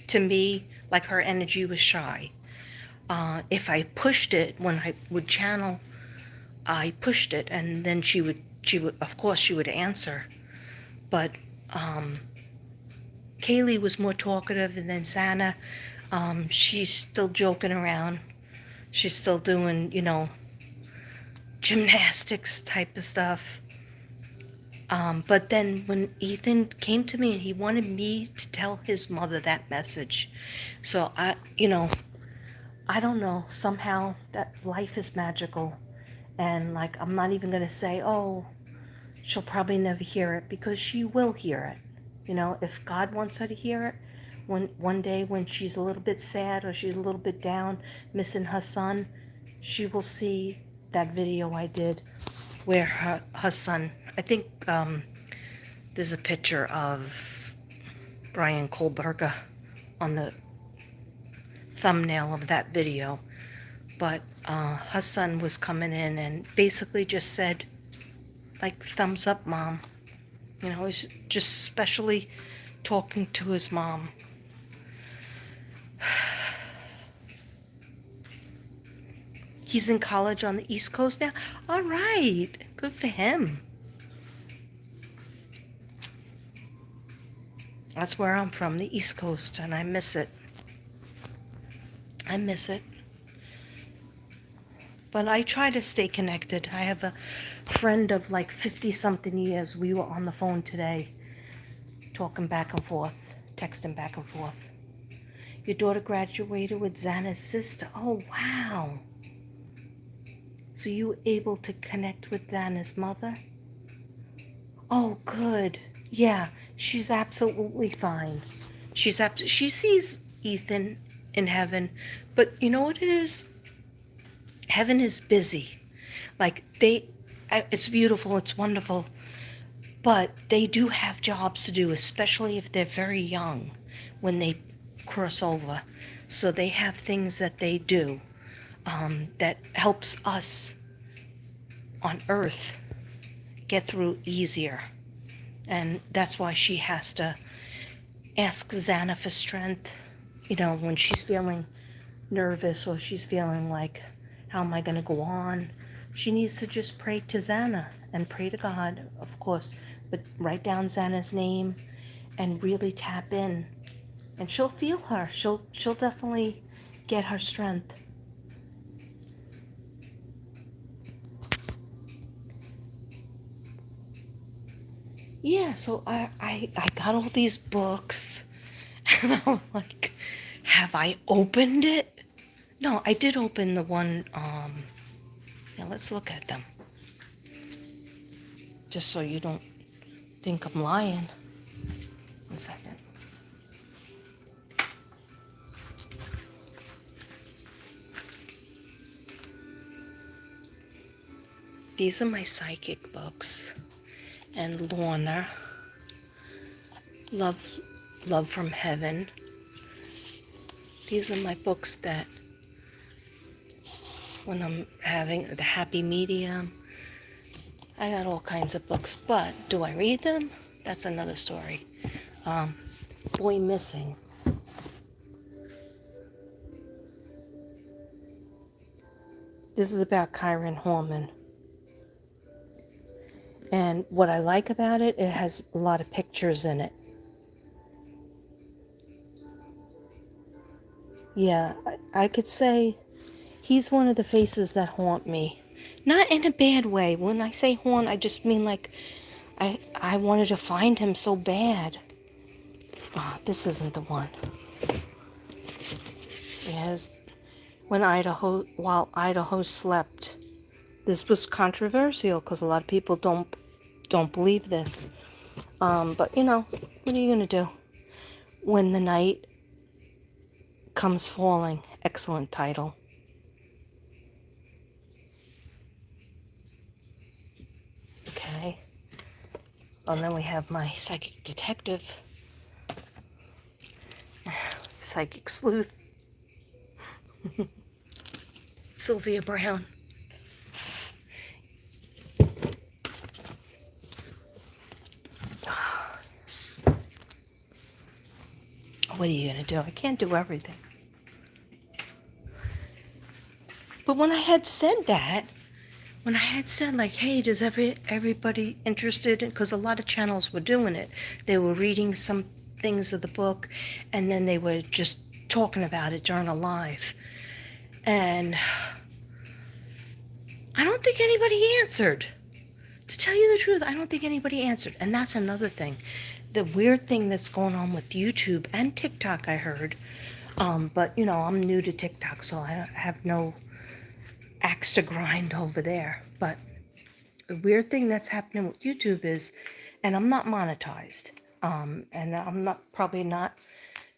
To me, like, her energy was shy. If I pushed it when I would channel, I pushed it, and then she would, of course, she would answer. But Kaylee was more talkative, and then Xana, she's still joking around. She's still doing, gymnastics type of stuff. But then when Ethan came to me, he wanted me to tell his mother that message. So I don't know, somehow that life is magical. And like, I'm not even going to say, oh, she'll probably never hear it, because she will hear it. You know, if God wants her to hear it, one day when she's a little bit sad or she's a little bit down, missing her son, she will see that video I did where her son, I think there's a picture of Brian Kohlberger on the thumbnail of that video, but her son was coming in and basically just said, like, thumbs up, Mom. You know, he's just especially talking to his mom. He's in college on the East Coast now? All right. Good for him. That's where I'm from, the East Coast, and I miss it. I miss it. But I try to stay connected. I have a friend of like 50-something years. We were on the phone today, talking back and forth, texting back and forth. Your daughter graduated with Xana's sister. Oh, wow. So you were able to connect with Xana's mother? Oh, good. Yeah, she's absolutely fine. She sees Ethan in heaven, but you know what it is? Heaven is busy. Like, it's beautiful, it's wonderful, but they do have jobs to do, especially if they're very young when they cross over. So they have things that they do that helps us on earth get through easier. And that's why she has to ask Xana for strength, you know, when she's feeling nervous or she's feeling like, how am I going to go on? She needs to just pray to Xana and pray to God, of course, but write down Xana's name and really tap in. And she'll feel her. She'll definitely get her strength. Yeah, so I got all these books, and I'm like, have I opened it? No, I did open the one, yeah, let's look at them. Just so you don't think I'm lying. 1 second. These are my psychic books. And Lorna, Love from Heaven. These are my books that, when I'm having the happy medium, I got all kinds of books, but do I read them? That's another story. Boy Missing. This is about Kyron Horman. And what I like about it, it has a lot of pictures in it. Yeah, I could say he's one of the faces that haunt me. Not in a bad way. When I say haunt, I just mean like I wanted to find him so bad. Oh, this isn't the one. Yes, while Idaho slept. This was controversial because a lot of people don't believe this. But you know, what are you gonna do? When the Night Comes Falling. Excellent title. Okay. And then we have my Psychic Detective. Psychic Sleuth. Sylvia Brown. What are you going to do? I can't do everything. But when I had said like, hey, does everybody interested? Because a lot of channels were doing it. They were reading some things of the book, and then they were just talking about it during a live. And I don't think anybody answered. To tell you the truth, I don't think anybody answered. And that's another thing. The weird thing that's going on with YouTube and TikTok, I heard. But, you know, I'm new to TikTok, so I have no axe to grind over there. But the weird thing that's happening with YouTube is, and I'm not monetized, and I'm not probably not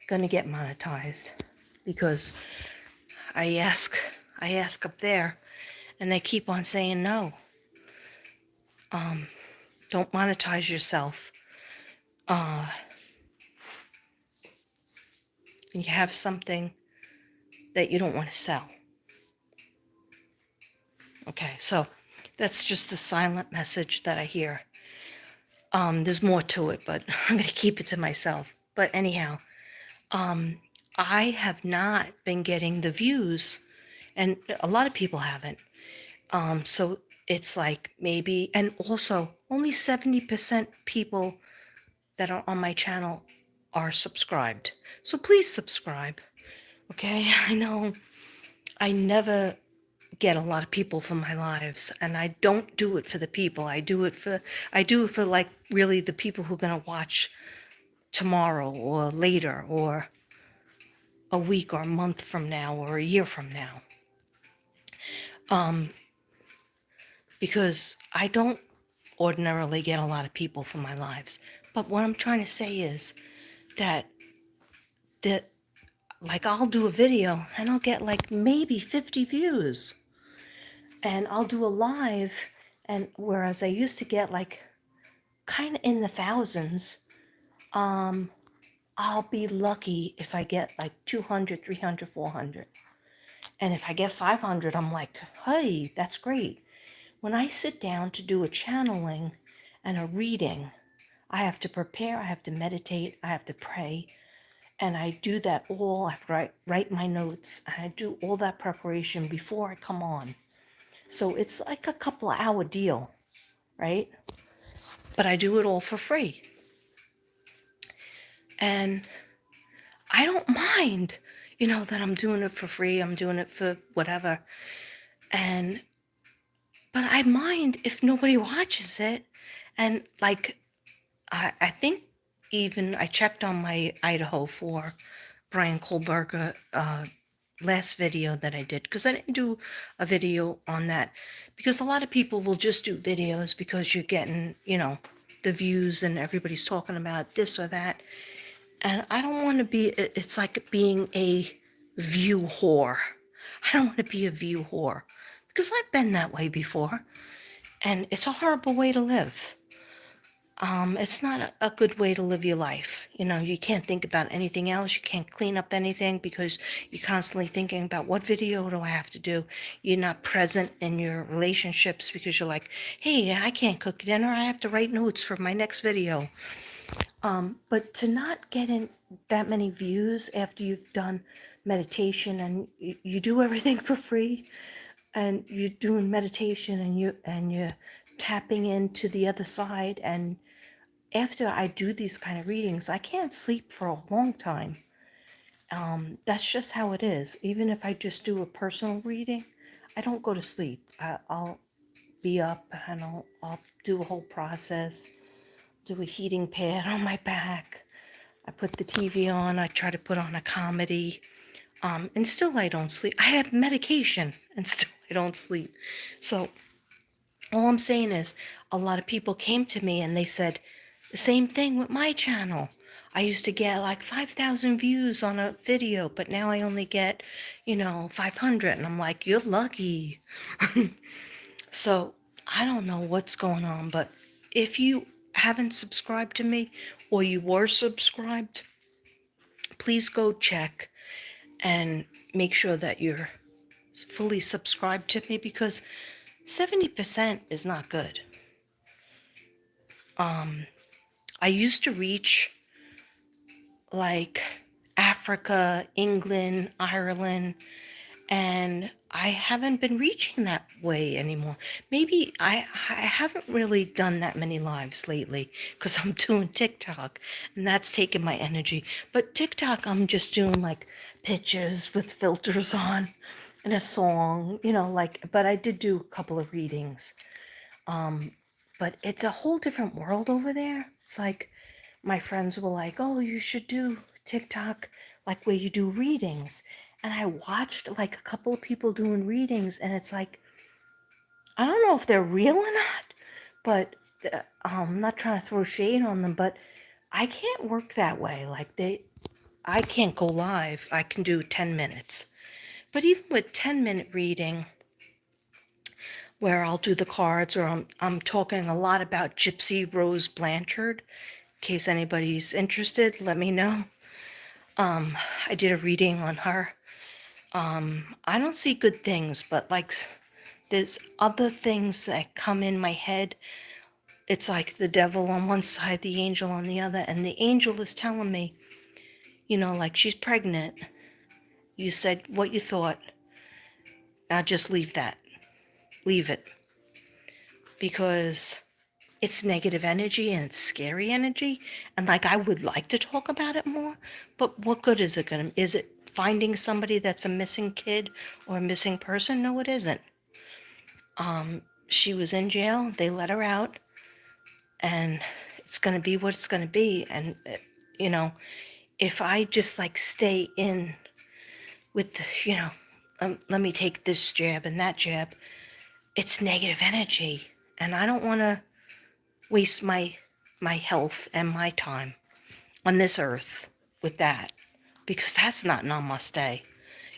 gonna get monetized because I ask I ask up there, and they keep on saying no. Don't monetize yourself. You have something that you don't want to sell. Okay, so that's just a silent message that I hear. There's more to it, but I'm going to keep it to myself. But anyhow, I have not been getting the views, and a lot of people haven't. So it's like maybe, and also only 70% people that are on my channel are subscribed. So please subscribe. Okay, I know I never get a lot of people for my lives, and I don't do it for the people. I do it for like really the people who are going to watch tomorrow or later or a week or a month from now or a year from now. Because I don't ordinarily get a lot of people for my lives. But what I'm trying to say is that that like I'll do a video and I'll get like maybe 50 views. And I'll do a live, and whereas I used to get like kind of in the thousands, I'll be lucky if I get like 200, 300, 400. And if I get 500, I'm like, hey, that's great. When I sit down to do a channeling and a reading, I have to prepare, I have to meditate, I have to pray, and I do that all. I have to write my notes, and I do all that preparation before I come on. So it's like a couple of hour deal, right? But I do it all for free. And I don't mind, that I'm doing it for free. I'm doing it for whatever. But I mind if nobody watches it. And like, I think even I checked on my Idaho for Brian Kohlberger last video that I did, because I didn't do a video on that, because a lot of people will just do videos because you're getting, the views and everybody's talking about this or that. And I don't want to be, it's like being a view whore. I don't want to be a view whore because I've been that way before, and it's a horrible way to live. It's not a good way to live your life. You can't think about anything else. You can't clean up anything because you're constantly thinking about what video do I have to do. You're not present in your relationships because you're like, hey, I can't cook dinner. I have to write notes for my next video. But to not get in that many views after you've done meditation and you do everything for free, and you're doing meditation and you're tapping into the other side, and after I do these kind of readings, I can't sleep for a long time. That's just how it is. Even if I just do a personal reading, I don't go to sleep. I'll be up and I'll do a whole process, do a heating pad on my back. I put the TV on. I try to put on a comedy. And still I don't sleep. I have medication and still I don't sleep. So all I'm saying is a lot of people came to me and they said the same thing with my channel. I used to get like 5,000 views on a video, but now I only get, 500. And I'm like, you're lucky. So I don't know what's going on, but if you haven't subscribed to me or you were subscribed, please go check and make sure that you're fully subscribed to me, because 70% is not good. I used to reach like Africa, England, Ireland, and I haven't been reaching that way anymore. Maybe I haven't really done that many lives lately because I'm doing TikTok and that's taking my energy. But TikTok, I'm just doing like pictures with filters on and a song, but I did do a couple of readings. But it's a whole different world over there. It's like my friends were like, oh, you should do TikTok, like where you do readings. And I watched like a couple of people doing readings, and it's like, I don't know if they're real or not, but I'm not trying to throw shade on them, but I can't work that way. Like I can't go live. I can do 10 minutes. But even with 10-minute reading, where I'll do the cards, or I'm talking a lot about Gypsy Rose Blanchard. In case anybody's interested, let me know. I did a reading on her. I don't see good things, but like there's other things that come in my head. It's like the devil on one side, the angel on the other, and the angel is telling me, like she's pregnant. You said what you thought. Now just leave that. Leave it. Because it's negative energy and it's scary energy. And like I would like to talk about it more, but what good is it gonna, is it finding somebody that's a missing kid or a missing person? No, it isn't. She was in jail, they let her out, and it's gonna be what it's gonna be. And if I just like stay in with, let me take this jab and that jab, it's negative energy. And I don't want to waste my health and my time on this earth with that, because that's not namaste.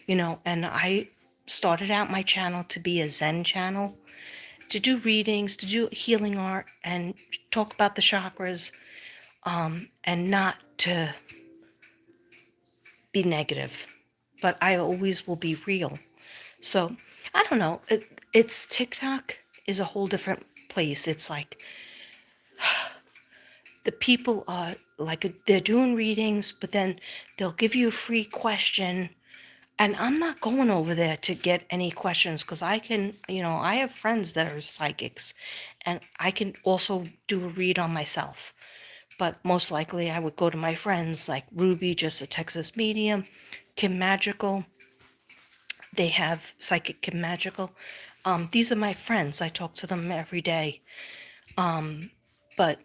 And I started out my channel to be a Zen channel, to do readings, to do healing art, and talk about the chakras, and not to be negative. But I always will be real. So I don't know. It's TikTok is a whole different place. It's like the people are like they're doing readings, but then they'll give you a free question. And I'm not going over there to get any questions, because I can, I have friends that are psychics, and I can also do a read on myself. But most likely I would go to my friends like Ruby, just a Texas medium, Kim Magical. They have Psychic Kim Magical. These are my friends. I talk to them every day. But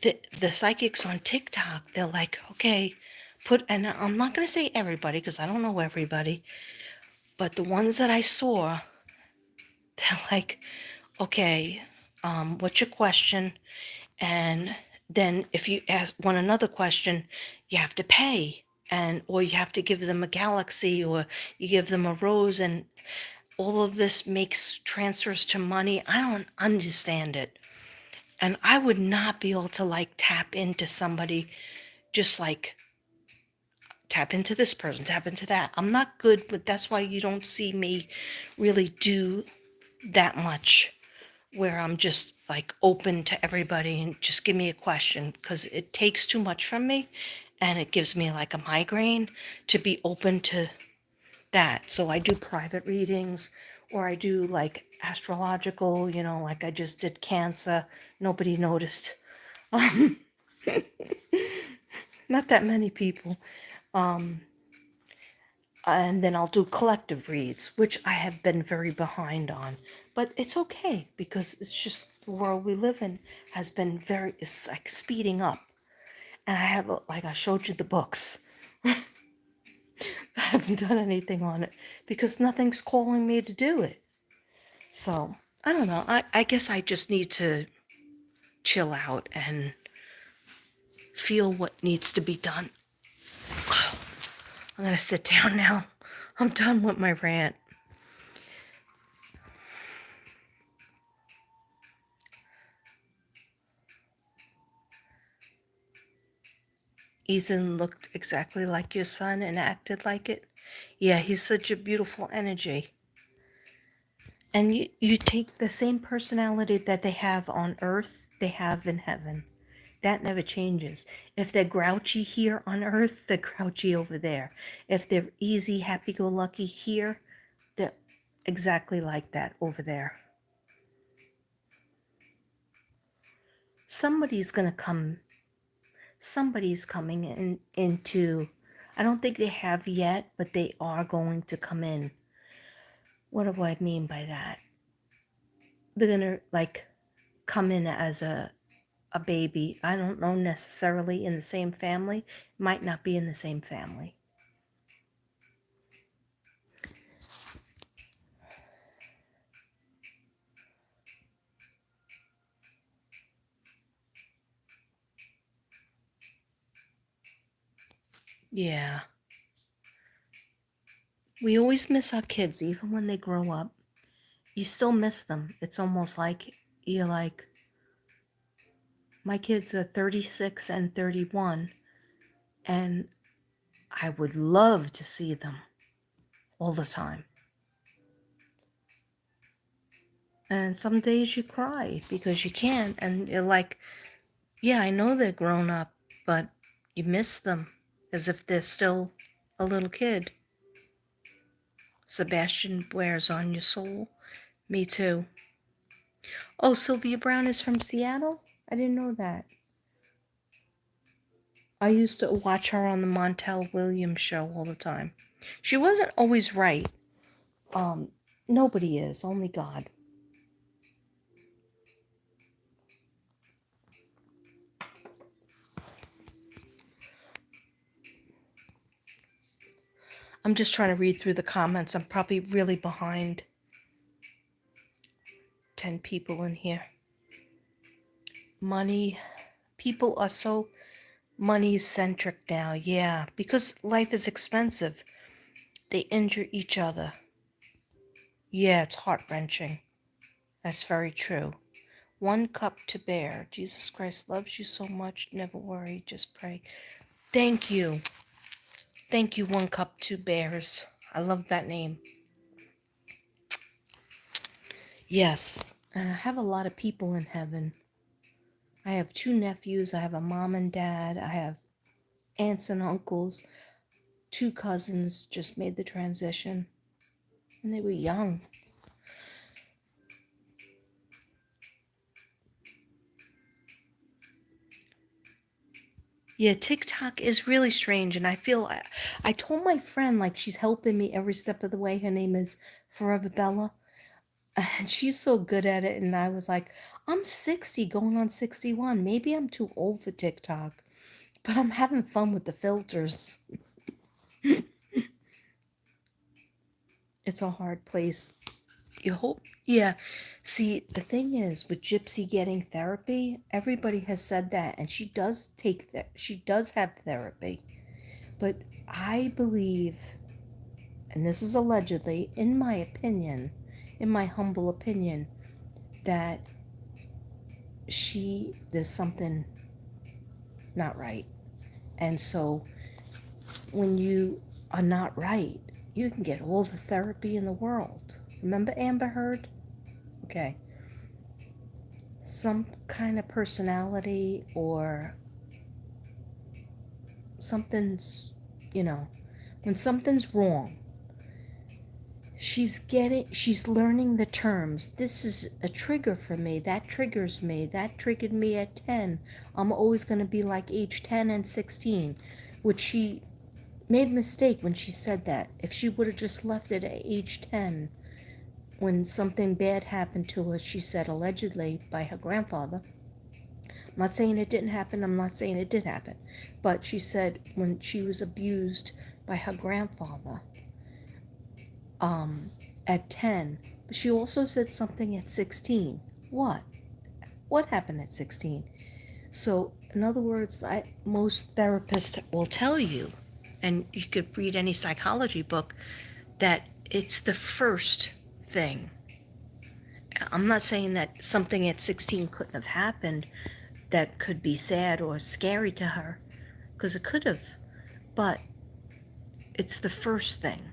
the psychics on TikTok, they're like, okay, and I'm not going to say everybody because I don't know everybody, but the ones that I saw, they're like, okay, what's your question? And then if you want another question, you have to pay, or you have to give them a galaxy, or you give them a rose, and all of this makes transfers to money. I don't understand it. And I would not be able to like tap into somebody, just like tap into this person, tap into that. I'm not good, but that's why you don't see me really do that much, where I'm just like open to everybody and just give me a question, because it takes too much from me and it gives me like a migraine to be open to that. So I do private readings, or I do like astrological, like I just did Cancer. Nobody noticed. Not that many people. And then I'll do collective reads, which I have been very behind on. But it's okay, because it's just the world we live in has been it's like speeding up. And I have, like I showed you the books. I haven't done anything on it because nothing's calling me to do it. So I don't know. I guess I just need to chill out and feel what needs to be done. I'm going to sit down now. I'm done with my rant. Ethan looked exactly like your son and acted like it. Yeah, he's such a beautiful energy. And you take the same personality that they have on earth, they have in heaven. That never changes. If they're grouchy here on earth, they're grouchy over there. If they're easy, happy-go-lucky here, they're exactly like that over there. Somebody's coming into, I don't think they have yet, but they are going to come in. What do I mean by that? They're gonna like come in as a baby. I don't know necessarily in the same family. Might not be in the same family. Yeah. We always miss our kids, even when they grow up. You still miss them. It's almost like you're like, my kids are 36 and 31, and I would love to see them all the time. And some days you cry because you can't, and you're like, yeah, I know they're grown up, but you miss them as if they're still a little kid. Sebastian wears on your soul. Me too. Oh, Sylvia Brown is from Seattle? I didn't know that. I used to watch her on the Montel Williams show all the time. She wasn't always right. Um, Nobody is, only God. I'm just trying to read through the comments. I'm probably really behind 10 people in here. Money. People are so money centric now. Yeah, because life is expensive. They injure each other. Yeah, it's heart wrenching. That's very true. One cup to bear. Jesus Christ loves you so much. Never worry, just pray. Thank you. Thank you, One Cup, Two Bears. I love that name. Yes, and I have a lot of people in heaven. I have 2 nephews. I have a mom and dad. I have aunts and uncles. 2 cousins just made the transition, and they were young. Yeah, TikTok is really strange, and I told my friend, like, she's helping me every step of the way. Her name is Forever Bella, and she's so good at it. And I was like, I'm 60, going on 61. Maybe I'm too old for TikTok, but I'm having fun with the filters. It's a hard place. You hope, yeah. See, the thing is, with Gypsy getting therapy, everybody has said that, and she does take that. She does have therapy, but I believe, and this is allegedly, in my opinion, in my humble opinion, that there's something not right. And so when you are not right, you can get all the therapy in the world. Remember Amber Heard? Okay. Some kind of personality or something's, when something's wrong, she's learning the terms. This is a trigger for me. That triggers me. That triggered me at 10. I'm always going to be like age 10 and 16, which she made a mistake when she said that. If she would have just left it at age 10, when something bad happened to her, she said allegedly by her grandfather. I'm not saying it didn't happen. I'm not saying it did happen. But she said when she was abused by her grandfather, at 10. But she also said something at 16. What? What happened at 16? So, in other words, most therapists will tell you, and you could read any psychology book, that it's the first thing. I'm not saying that something at 16 couldn't have happened that could be sad or scary to her, because it could have, but it's the first thing.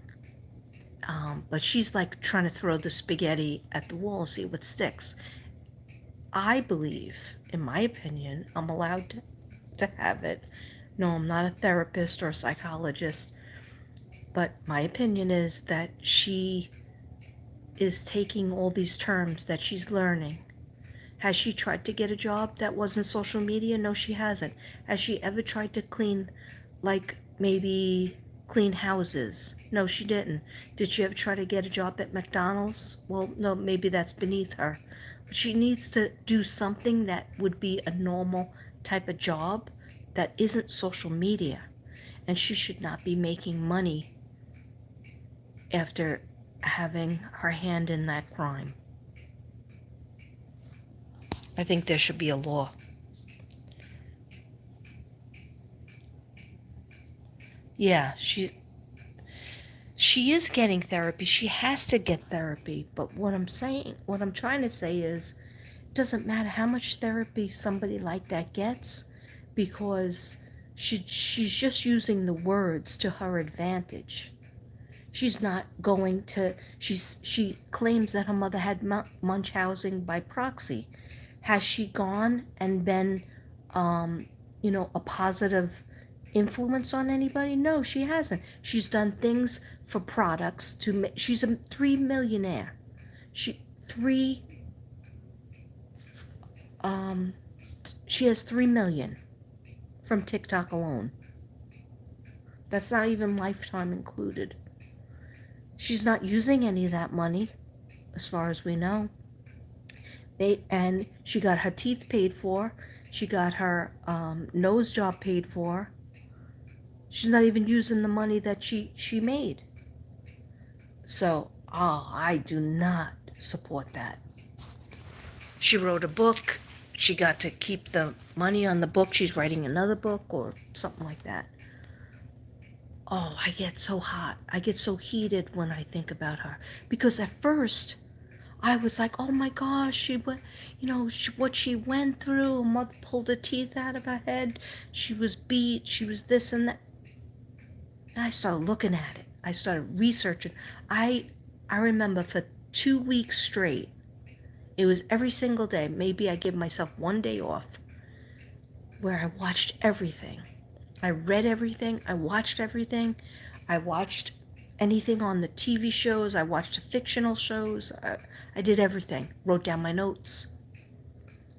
But she's like trying to throw the spaghetti at the wall, see what sticks. I believe, in my opinion, I'm allowed to have it. No, I'm not a therapist or a psychologist, but my opinion is that she is taking all these terms that she's learning. Has she tried to get a job that wasn't social media? No, she hasn't. Has she ever tried to clean, like maybe clean houses? No, she didn't. Did she ever try to get a job at McDonald's? Well, no, maybe that's beneath her. But she needs to do something that would be a normal type of job that isn't social media. And she should not be making money after having her hand in that crime. I think there should be a law. Yeah, she is getting therapy. She has to get therapy. But what I'm trying to say is, it doesn't matter how much therapy somebody like that gets, because she's just using the words to her advantage. She's not going to. She claims that her mother had Munchausen by proxy. Has she gone and been, a positive influence on anybody? No, she hasn't. She's done things for products to. She's a 3 millionaire. Three. Um, she has 3 million from TikTok alone. That's not even lifetime included. She's not using any of that money, as far as we know. And she got her teeth paid for. She got her nose job paid for. She's not even using the money that she made. So, I do not support that. She wrote a book. She got to keep the money on the book. She's writing another book or something like that. Oh, I get so hot. I get so heated when I think about her. Because at first, I was like, oh my gosh, she went, what she went through. Her mother pulled her teeth out of her head. She was beat. She was this and that. And I started looking at it. I started researching. I remember for 2 weeks straight, it was every single day. Maybe I give myself one day off, where I watched everything. I read everything. I watched everything. I watched anything on the TV shows. I watched the fictional shows. I did everything. Wrote down my notes.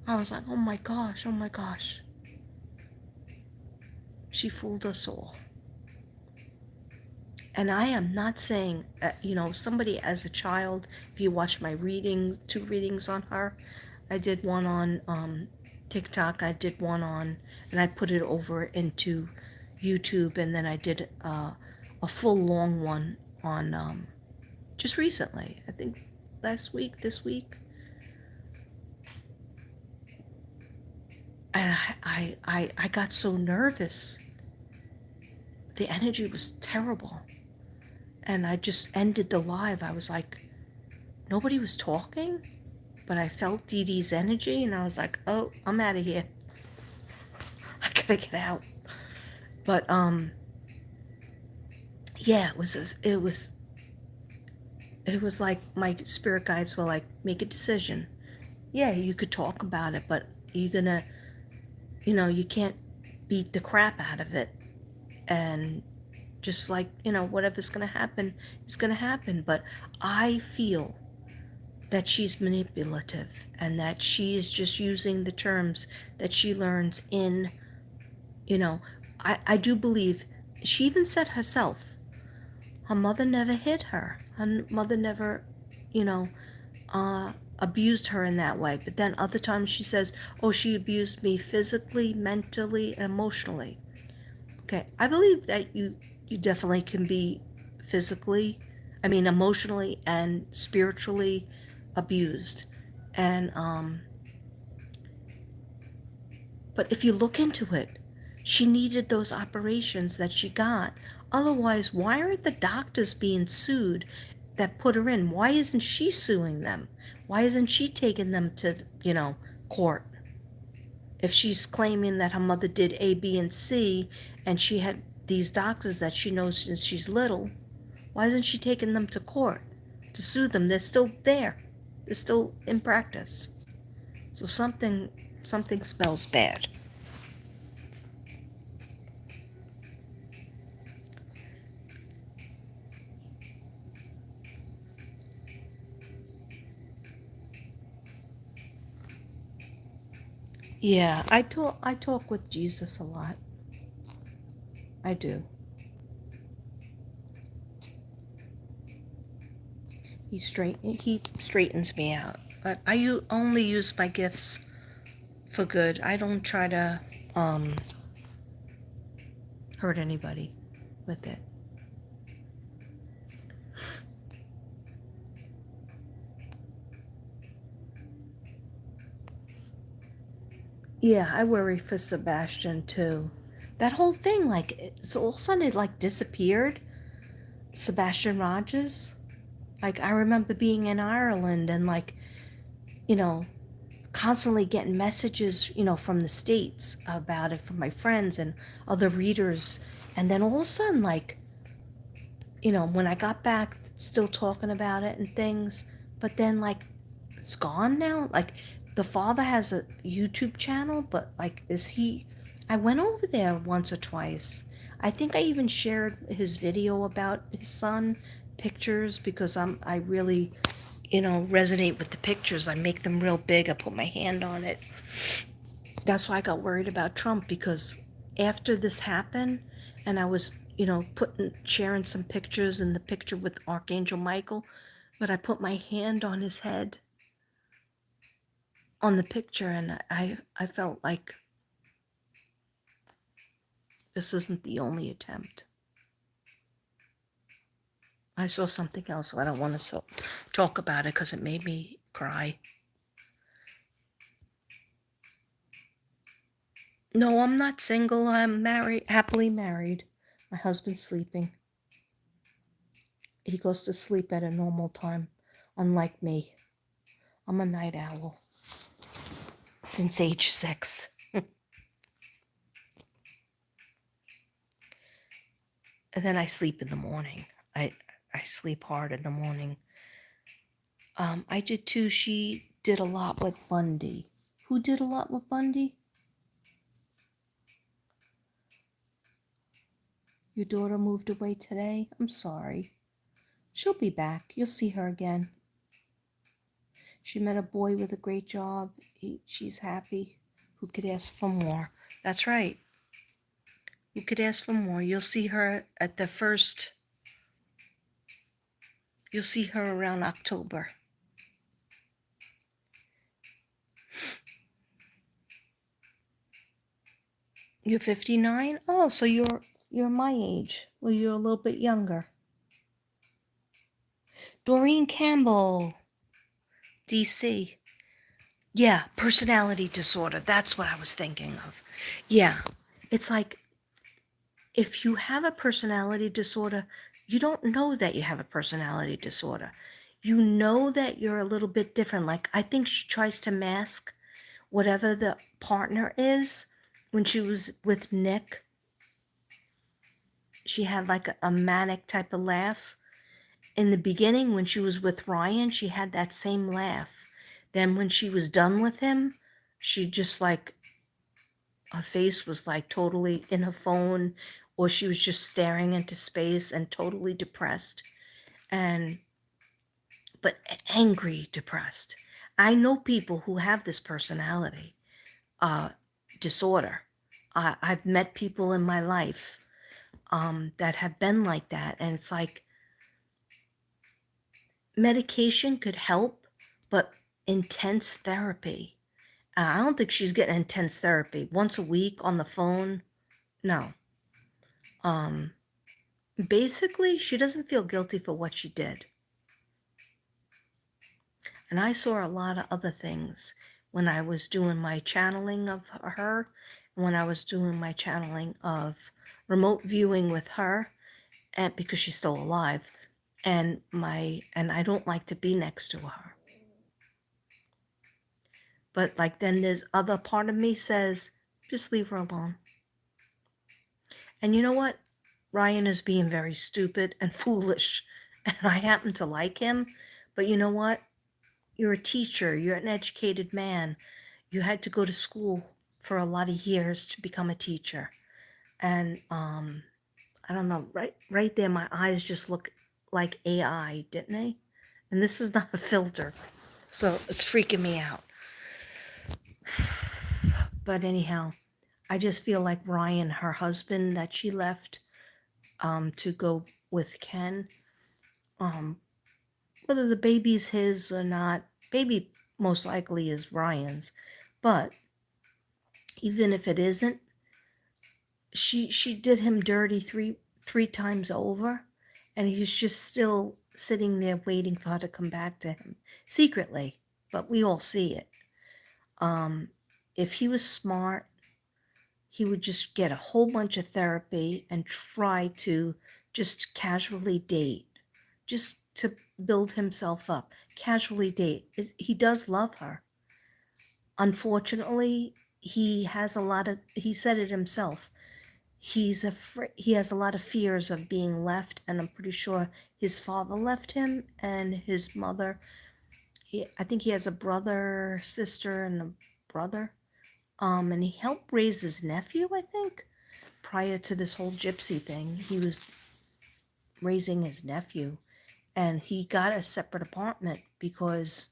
I was like, oh my gosh, oh my gosh. She fooled us all. And I am not saying, somebody as a child, if you watch my 2 readings on her, I did one on TikTok, I did one and I put it over into YouTube, and then I did a full long one on just recently, I think this week. And I got so nervous. The energy was terrible. And I just ended the live. I was like, nobody was talking, but I felt Dee Dee's energy, and I was like, oh, I'm out of here. I gotta get out. But yeah, it was like my spirit guides were like, make a decision. Yeah, you could talk about it, but you're gonna, you can't beat the crap out of it, and just like, whatever's gonna happen is gonna happen. But I feel that she's manipulative, and that she is just using the terms that she learns in, I do believe, she even said herself, her mother never hit her. Her mother never, abused her in that way. But then other times she says, oh, she abused me physically, mentally, and emotionally. Okay, I believe that you definitely can be emotionally and spiritually abused. And but if you look into it, she needed those operations that she got. Otherwise, why aren't the doctors being sued that put her in? Why isn't she suing them? Why isn't she taking them to, court? If she's claiming that her mother did A, B, and C, and she had these doctors that she knows since she's little, why isn't she taking them to court to sue them? They're still there. They're still in practice. So something smells bad. Yeah, I talk with Jesus a lot. I do. He straightens me out. But I only use my gifts for good. I don't try to hurt anybody with it. Yeah, I worry for Sebastian too. That whole thing, like, so all of a sudden it like disappeared. Sebastian Rogers. Like, I remember being in Ireland and, like, you know, constantly getting messages, from the States about it from my friends and other readers. And then all of a sudden, like, when I got back, still talking about it and things. But then, like, it's gone now. Like, the father has a YouTube channel, but, like, is he. I went over there once or twice. I think I even shared his video about his son pictures because I really, resonate with the pictures. I make them real big. I put my hand on it. That's why I got worried about Trump, because after this happened and I was, sharing some pictures and the picture with Archangel Michael, but I put my hand on his head on the picture, and I felt like this isn't the only attempt. I saw something else, so I don't want to talk about it because it made me cry. No, I'm not single. I'm married, happily married. My husband's sleeping. He goes to sleep at a normal time, unlike me. I'm a night owl since age 6. And then I sleep in the morning. I sleep hard in the morning. I did too. She did a lot with Bundy. Who did a lot with Bundy? Your daughter moved away today? I'm sorry. She'll be back. You'll see her again. She met a boy with a great job. She's happy. Who could ask for more? That's right. Who could ask for more? You'll see her at the first. You'll see her around October. You're 59? Oh, so you're my age. Well, you're a little bit younger. Doreen Campbell, DC. Yeah, personality disorder. That's what I was thinking of. Yeah. It's like, if you have a personality disorder, you don't know that you have a personality disorder. You know that you're a little bit different. Like, I think she tries to mask whatever the partner is. When she was with Nick, she had like a manic type of laugh. In the beginning, when she was with Ryan, she had that same laugh. Then when she was done with him, she just like, her face was like totally in her phone, or she was just staring into space and totally depressed. But angry depressed. I know people who have this personality disorder. I've met people in my life that have been like that, and it's like, medication could help, but intense therapy. I don't think she's getting intense therapy once a week on the phone. No. Basically, she doesn't feel guilty for what she did. And I saw a lot of other things when I was doing my channeling of her, and when I was doing my channeling of remote viewing with her, and because she's still alive, and I don't like to be next to her. But like, then there's other part of me says, just leave her alone. And you know what? Ryan is being very stupid and foolish, and I happen to like him. But you know what? You're a teacher. You're an educated man. You had to go to school for a lot of years to become a teacher. And I don't know, right there, my eyes just look like AI, didn't they? And this is not a filter, so it's freaking me out. But anyhow, I just feel like Ryan, her husband that she left to go with Ken, whether the baby's his or not, baby most likely is Ryan's, but even if it isn't, she did him dirty three times over, and he's just still sitting there waiting for her to come back to him secretly, but we all see it. If he was smart, he would just get a whole bunch of therapy and try to just casually date, just to build himself up. Casually date. He does love her. Unfortunately, he said it himself. He has a lot of fears of being left, and I'm pretty sure his father left him and his mother. I think he has a brother, sister, and a brother. And he helped raise his nephew, I think. Prior to this whole Gypsy thing, he was raising his nephew, and he got a separate apartment because,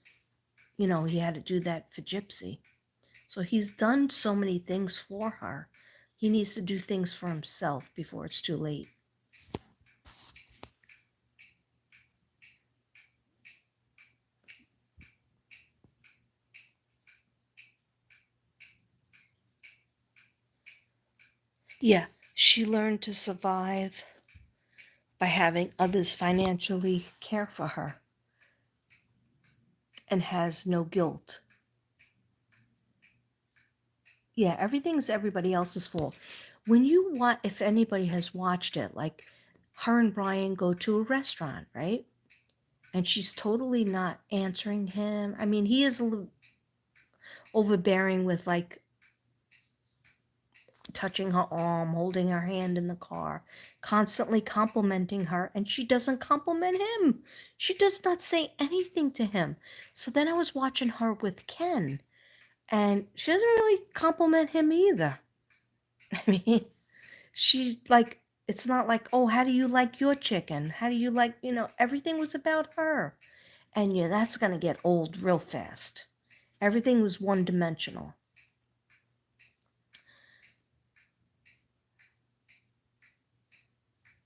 he had to do that for Gypsy. So he's done so many things for her. He needs to do things for himself before it's too late. Yeah, she learned to survive by having others financially care for her and has no guilt. Yeah, everything's everybody else's fault. When you watch, if anybody has watched it, like her and Brian go to a restaurant, right? And she's totally not answering him. I mean, he is a little overbearing with like touching her arm, holding her hand in the car, constantly complimenting her, and she doesn't compliment him. She does not say anything to him. So then I was watching her with Ken, and she doesn't really compliment him either. I mean, she's like, it's not like, oh, how do you like your chicken? How do you like, everything was about her. And yeah, that's going to get old real fast. Everything was one dimensional.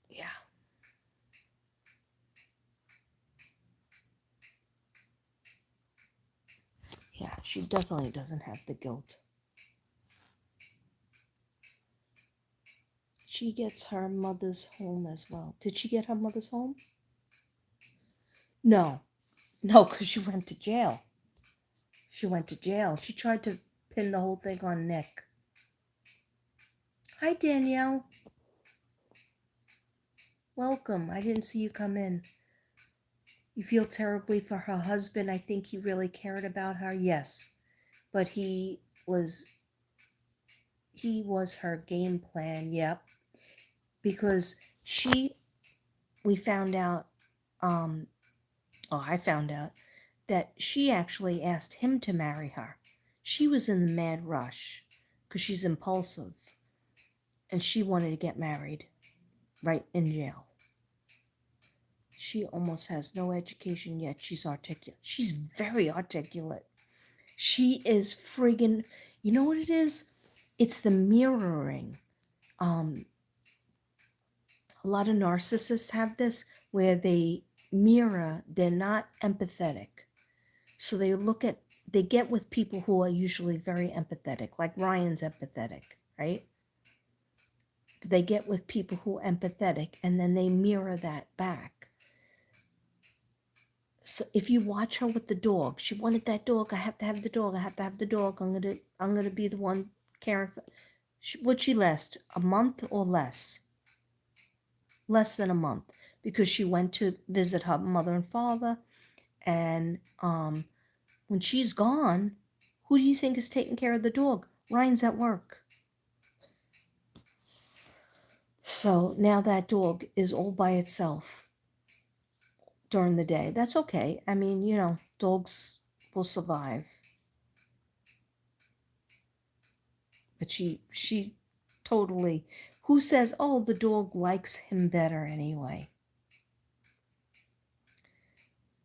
Yeah. Yeah, she definitely doesn't have the guilt. She gets her mother's home as well. Did she get her mother's home? No. No, because she went to jail. She went to jail. She tried to pin the whole thing on Nick. Hi, Danielle. Welcome. I didn't see you come in. You feel terribly for her husband. I think he really cared about her. Yes. But he was her game plan. Yep. Because we found out, I found out that she actually asked him to marry her. She was in the mad rush because she's impulsive and she wanted to get married right in jail. She almost has no education yet. She's articulate. She's very articulate. She is friggin', you know what it is? It's the mirroring. A lot of narcissists have this where they mirror, they're not empathetic. So they get with people who are usually very empathetic, like Ryan's empathetic, right? They get with people who are empathetic and then they mirror that back. So if you watch her with the dog, she wanted that dog. I have to have the dog. I have to have the dog. I'm gonna be the one caring for. Would she last a month or less? Less than a month, because she went to visit her mother and father, and when she's gone, who do you think is taking care of the dog? Ryan's at work. So now that dog is all by itself during the day. That's okay. I mean, dogs will survive. But she totally, who says, oh, the dog likes him better anyway?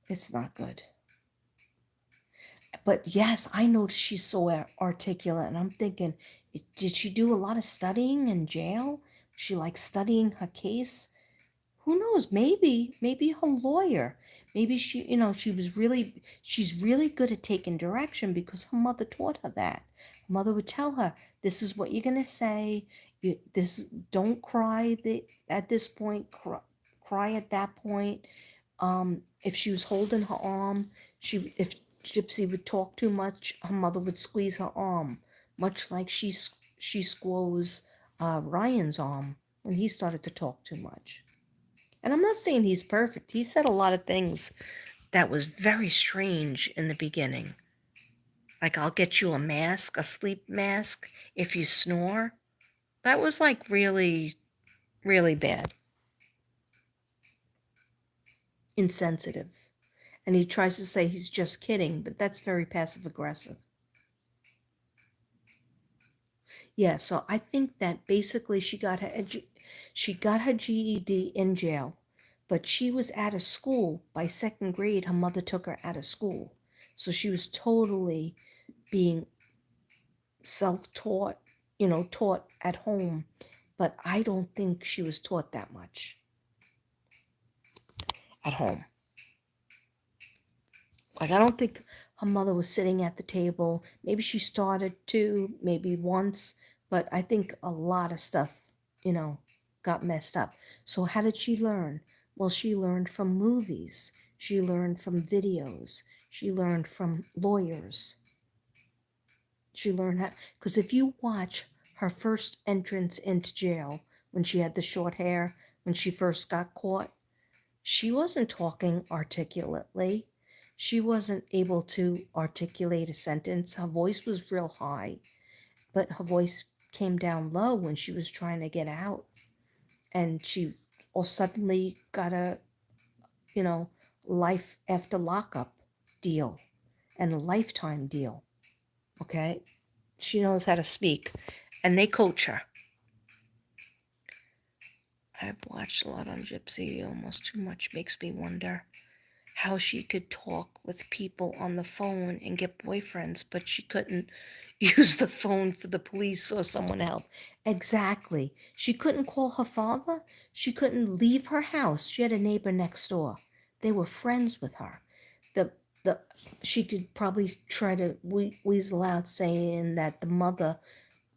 It's not good. But yes, I know she's so articulate, and I'm thinking, did she do a lot of studying in jail? She likes studying her case. Who knows? Maybe her lawyer. Maybe she's really good at taking direction because her mother taught her that. Her mother would tell her, "This is what you're gonna say. Don't cry at this point. Cry at that point." If she was holding her arm, if Gypsy would talk too much, her mother would squeeze her arm, much like she she squoze Ryan's arm when he started to talk too much. And I'm not saying he's perfect. He said a lot of things that was very strange in the beginning. Like, I'll get you a mask, a sleep mask, if you snore. That was like really, really bad. Insensitive. And he tries to say he's just kidding, but that's very passive aggressive. Yeah, so I think that basically she got her GED in jail, but she was out of school by second grade. Her mother took her out of school. So she was totally being self-taught, taught at home, but I don't think she was taught that much at home. Like, I don't think her mother was sitting at the table. Maybe she started to, maybe once, but I think a lot of stuff, got messed up. So how did she learn? Well, she learned from movies. She learned from videos. She learned from lawyers. She learned how, because if you watch her first entrance into jail, when she had the short hair, when she first got caught, she wasn't talking articulately. She wasn't able to articulate a sentence. Her voice was real high, but her voice came down low when she was trying to get out. And she all suddenly got a, life after lockup deal and a lifetime deal. Okay? She knows how to speak, and they coach her. I've watched a lot on Gypsy, almost too much. Makes me wonder how she could talk with people on the phone and get boyfriends, but she couldn't use the phone for the police or someone else. Exactly. She couldn't call her father. She couldn't leave her house. She had a neighbor next door. They were friends with her. The she could probably try to weasel out saying that the mother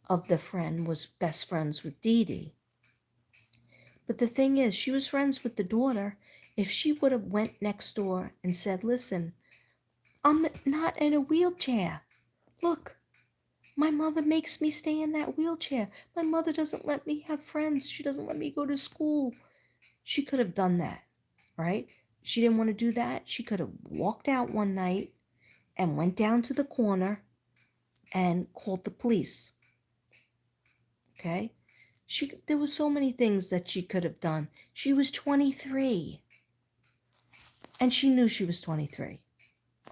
of the friend was best friends with Dee Dee. But the thing is, she was friends with the daughter. If she would have went next door and said, listen, I'm not in a wheelchair. Look, my mother makes me stay in that wheelchair. My mother doesn't let me have friends. She doesn't let me go to school. She could have done that, right? She didn't want to do that. She could have walked out one night and went down to the corner and called the police. Okay? There was so many things that she could have done. She was 23. And she knew she was 23.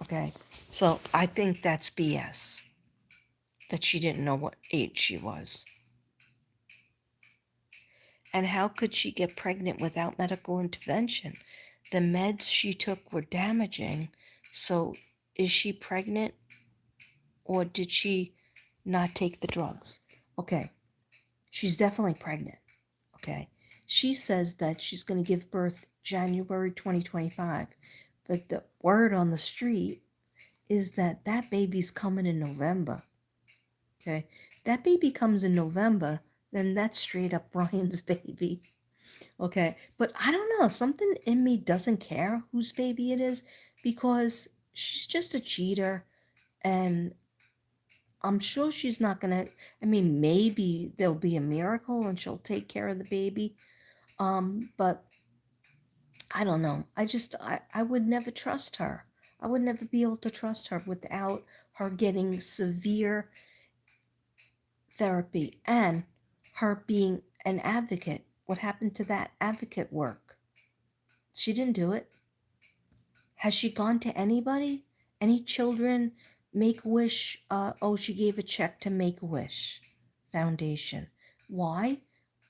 Okay? So I think that's BS. That she didn't know what age she was. And how could she get pregnant without medical intervention? The meds she took were damaging. So is she pregnant, or did she not take the drugs? Okay. She's definitely pregnant. Okay. She says that she's going to give birth January 2025. But the word on the street is that baby's coming in November. Okay. That baby comes in November, then that's straight up Brian's baby. Okay. But I don't know. Something in me doesn't care whose baby it is, because she's just a cheater. And I'm sure she's not going to, maybe there'll be a miracle and she'll take care of the baby. But I don't know. I would never trust her. I would never be able to trust her without her getting severe therapy and her being an advocate. What happened to that advocate work? She didn't do it. Has she gone to anybody? Any children? Make-A-Wish? She gave a check to Make-A-Wish Foundation. Why?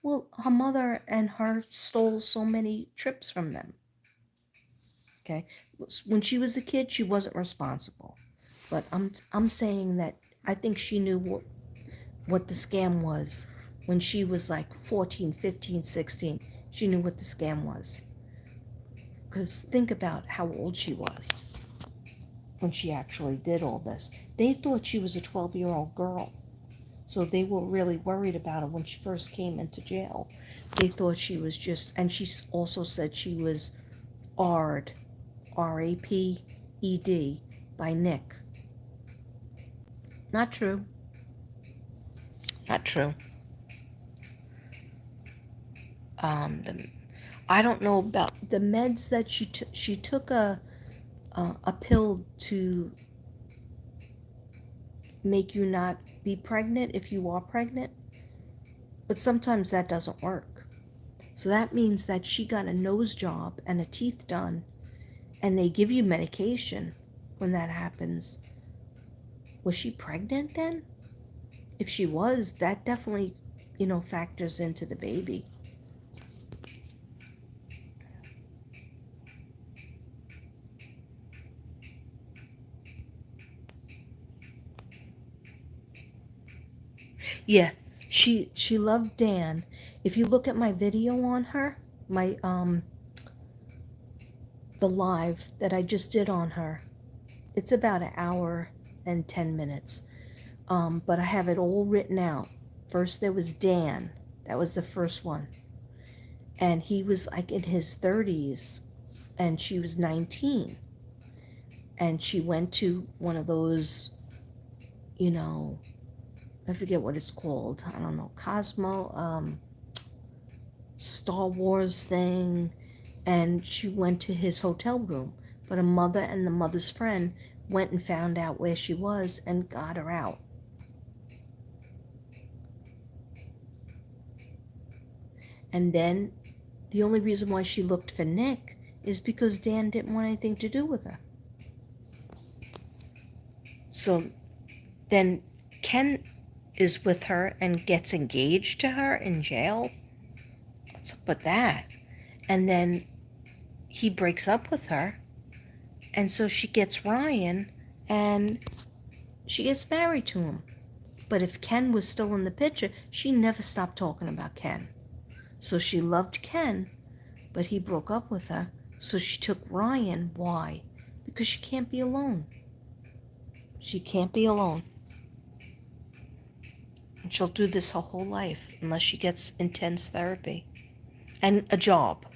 Well, her mother and her stole so many trips from them. Okay? When she was a kid, she wasn't responsible. But I'm saying that I think she knew what the scam was when she was like 14, 15, 16. She knew what the scam was. Because think about how old she was when she actually did all this. They thought she was a 12-year-old girl. So they were really worried about her when she first came into jail. They thought she was just, and she also said she was RAPED, R-A-P-E-D, by Nick. Not true. Not true. I don't know about the meds that she took. She took a pill to make you not be pregnant if you are pregnant, but sometimes that doesn't work. So that means that she got a nose job and a teeth done, and they give you medication when that happens. Was she pregnant then? If she was, that definitely, factors into the baby. Yeah, she loved Dan. If you look at my video on her, my the live that I just did on her, it's about an hour and 10 minutes. But I have it all written out. First there was Dan. That was the first one. And he was like in his 30s and she was 19. And she went to one of those, I forget what it's called. I don't know, Star Wars thing. And she went to his hotel room. But a mother and the mother's friend went and found out where she was and got her out. And then the only reason why she looked for Nick is because Dan didn't want anything to do with her. So then Ken is with her and gets engaged to her in jail. What's up with that? And then he breaks up with her. And so she gets Ryan and she gets married to him. But if Ken was still in the picture, she never stopped talking about Ken. So she loved Ken, but he broke up with her. So she took Ryan. Why? Because she can't be alone. She can't be alone. And she'll do this her whole life unless she gets intense therapy and a job.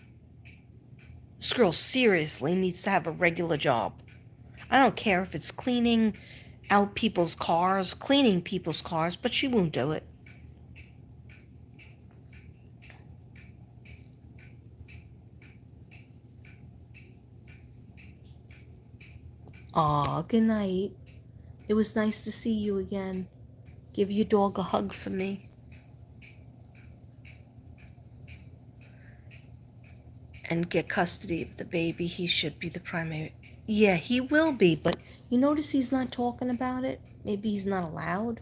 This girl seriously needs to have a regular job. I don't care if it's cleaning out people's cars, cleaning people's cars, but she won't do it. Aw, good night. It was nice to see you again. Give your dog a hug for me. And get custody of the baby. He should be the primary. Yeah, he will be, but you notice he's not talking about it? Maybe he's not allowed?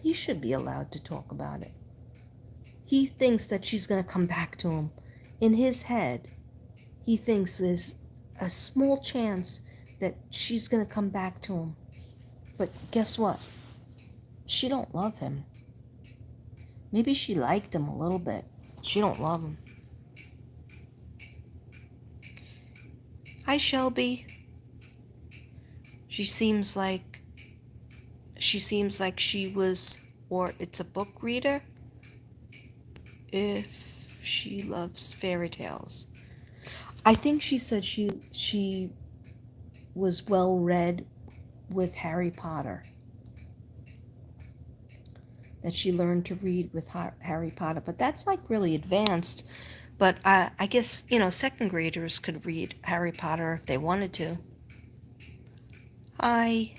He should be allowed to talk about it. He thinks that she's going to come back to him. In his head, he thinks there's a small chance that she's going to come back to him. But guess what? She don't love him. Maybe she liked him a little bit. She don't love him. Hi, Shelby. She seems like she was, or it's a book reader. If she loves fairy tales. I think she said she was well read with Harry Potter. That she learned to read with Harry Potter, but that's like really advanced. But I guess, second graders could read Harry Potter if they wanted to. Hi.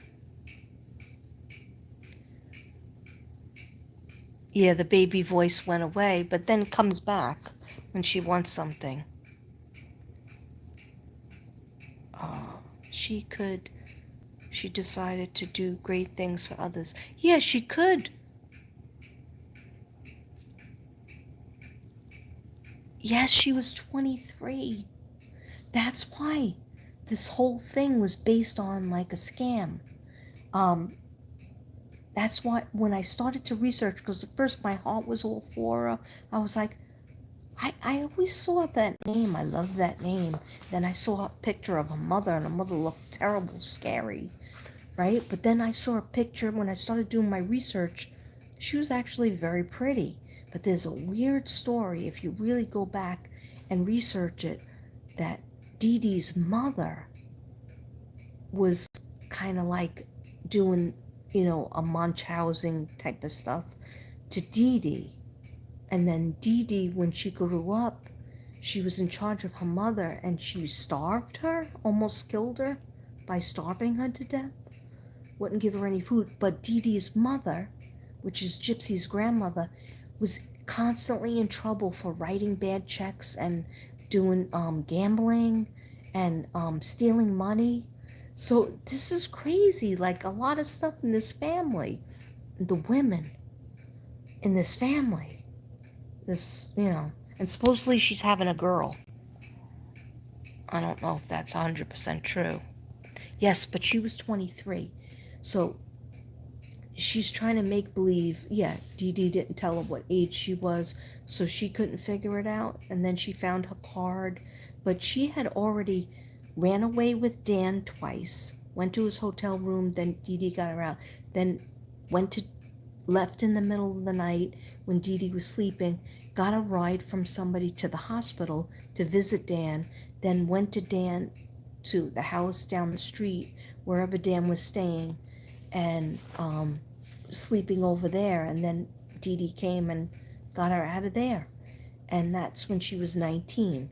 Yeah, the baby voice went away, but then comes back when she wants something. She decided to do great things for others. Yeah, she could. Yes, she was 23. That's why this whole thing was based on like a scam. That's why when I started to research, because at first my heart was all for her, I was like, I always saw that name. I loved that name. Then I saw a picture of her mother, and her mother looked terrible, scary, right? But then I saw a picture when I started doing my research. She was actually very pretty. But there's a weird story, if you really go back and research it, that Dee Dee's mother was kind of like doing a Munchausen type of stuff, to Dee Dee. And then Dee Dee, when she grew up, she was in charge of her mother and she starved her, almost killed her by starving her to death. Wouldn't give her any food. But Dee Dee's mother, which is Gypsy's grandmother, was constantly in trouble for writing bad checks and doing gambling and stealing money. So this is crazy. Like a lot of stuff in this family, the women in this family, and supposedly she's having a girl. I don't know if that's 100% true. Yes, but she was 23. So she's trying to make believe, yeah, Dee Dee didn't tell her what age she was, so she couldn't figure it out. And then she found her card, but she had already ran away with Dan twice, went to his hotel room, then Dee Dee got her out, then left in the middle of the night when Dee Dee was sleeping, got a ride from somebody to the hospital to visit Dan, then went to the house down the street, wherever Dan was staying, and sleeping over there. And then Dee Dee came and got her out of there. And that's when she was 19.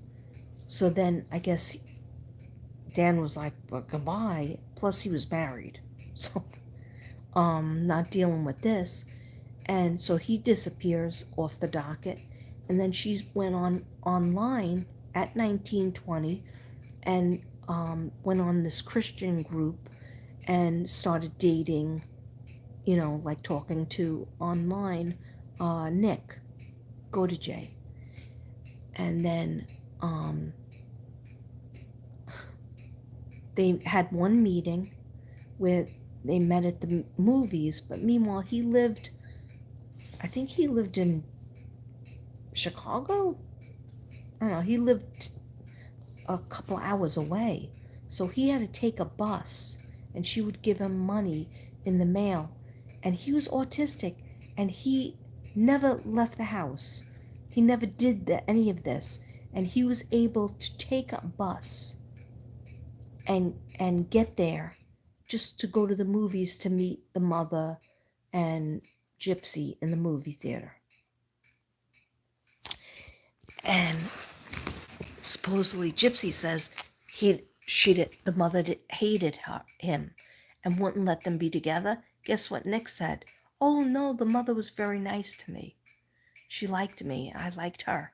So then I guess Dan was like, well, goodbye. Plus he was married. So not dealing with this. And so he disappears off the docket. And then she went online at 1920 and went on this Christian group and started dating, like talking to online Nick, go to Jay. And then they had one meeting where they met at the movies, but meanwhile I think he lived in Chicago. I don't know, he lived a couple hours away. So he had to take a bus and she would give him money in the mail. And he was autistic and he never left the house. He never did any of this. And he was able to take a bus and get there just to go to the movies to meet the mother and Gypsy in the movie theater. And supposedly Gypsy says the mother hated him and wouldn't let them be together. Guess what Nick said? Oh no, the mother was very nice to me. She liked me. I liked her.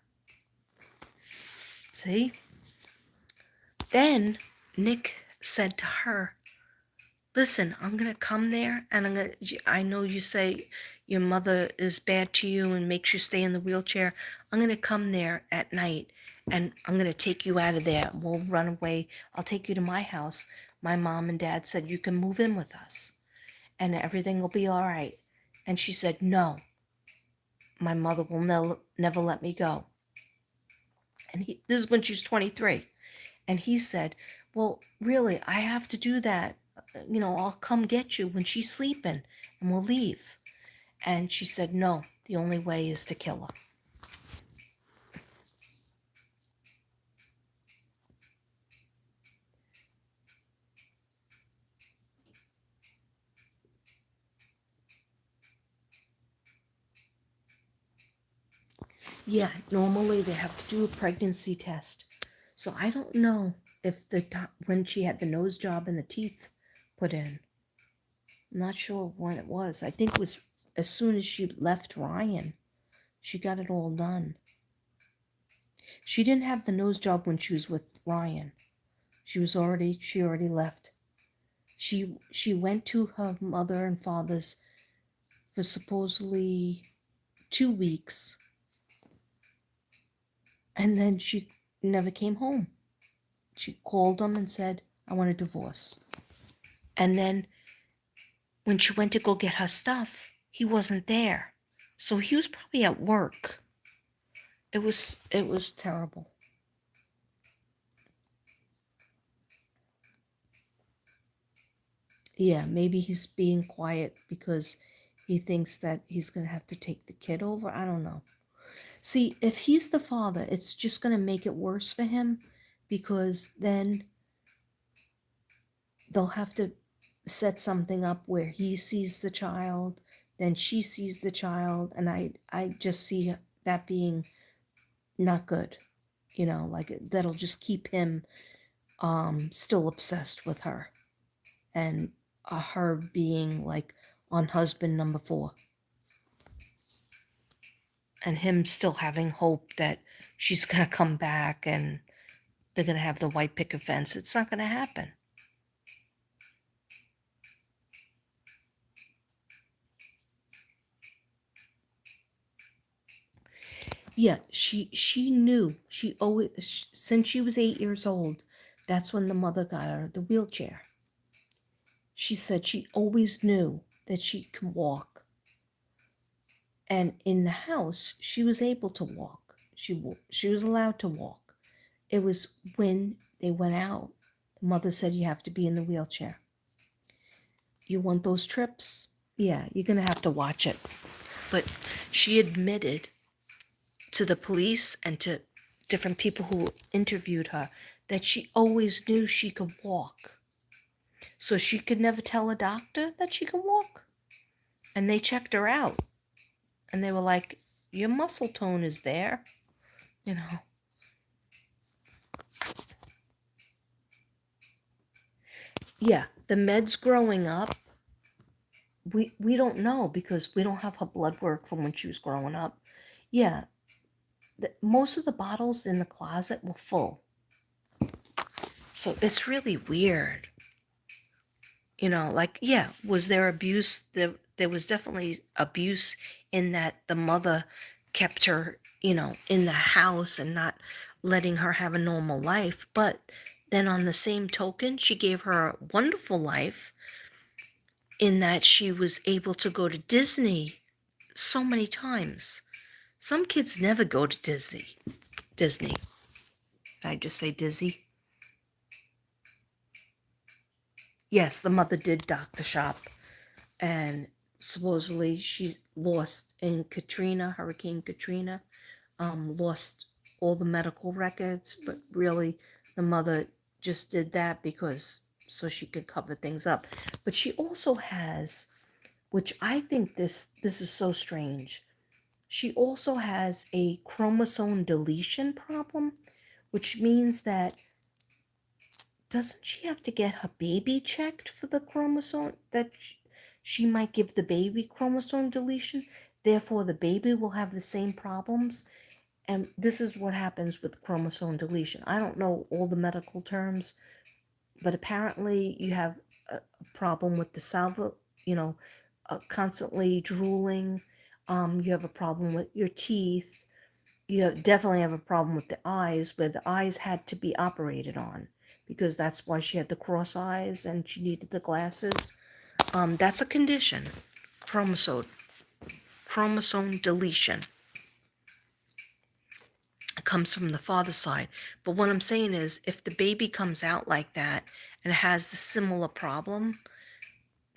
See? Then Nick said to her, listen, I'm going to come there and I know you say your mother is bad to you and makes you stay in the wheelchair. I'm going to come there at night and I'm going to take you out of there. We'll run away. I'll take you to my house. My mom and dad said you can move in with us and everything will be all right. And she said, no, my mother will never let me go. And this is when she's 23. And he said, well, really, I have to do that. I'll come get you when she's sleeping and we'll leave. And she said, no, the only way is to kill her. Yeah, normally they have to do a pregnancy test. So I don't know if when she had the nose job and the teeth put in. I'm not sure when it was. I think it was as soon as she left Ryan. She got it all done. She didn't have the nose job when she was with Ryan. She already left. She went to her mother and father's for supposedly 2 weeks. And then she never came home. She called him and said, I want a divorce. And then when she went to go get her stuff, he wasn't there. So he was probably at work. It was terrible. Yeah, maybe he's being quiet because he thinks that he's going to have to take the kid over. I don't know. See, if he's the father, it's just going to make it worse for him because then they'll have to set something up where he sees the child, then she sees the child, and I just see that being not good. Like that'll just keep him still obsessed with her, and her being like on husband number 4, and him still having hope that she's gonna come back and they're gonna have the white picket fence. It's not gonna happen. Yeah, she knew. She always, since she was 8 years old, that's when the mother got her the wheelchair. She said she always knew that she could walk, and in the house she was able to walk. She was allowed to walk. It was when they went out, the mother said you have to be in the wheelchair. You want those trips? Yeah, you're gonna have to watch it. But she admitted to the police and to different people who interviewed her that she always knew she could walk. So she could never tell a doctor that she could walk. And they checked her out. And they were like, your muscle tone is there. You know. Yeah, the meds growing up, we don't know because we don't have her blood work from when she was growing up. Yeah, most of the bottles in the closet were full. So it's really weird. Like, yeah, was there abuse? There was definitely abuse in that the mother kept her, in the house and not letting her have a normal life. But then on the same token, she gave her a wonderful life in that she was able to go to Disney so many times. Some kids never go to Disney. Disney. Did I just say Dizzy? Yes, the mother did dock the shop, and supposedly she lost in Hurricane Katrina, lost all the medical records, but really the mother just did that because so she could cover things up. But she also has, which I think this is so strange. She also has a chromosome deletion problem, which means that doesn't she have to get her baby checked for the chromosome that she might give the baby chromosome deletion? Therefore, the baby will have the same problems. And this is what happens with chromosome deletion. I don't know all the medical terms, but apparently you have a problem with the constantly drooling. You have a problem with your teeth. You definitely have a problem with the eyes, where the eyes had to be operated on because that's why she had the cross eyes and she needed the glasses. That's a condition, chromosome deletion. It comes from the father's side. But what I'm saying is, if the baby comes out like that and has the similar problem,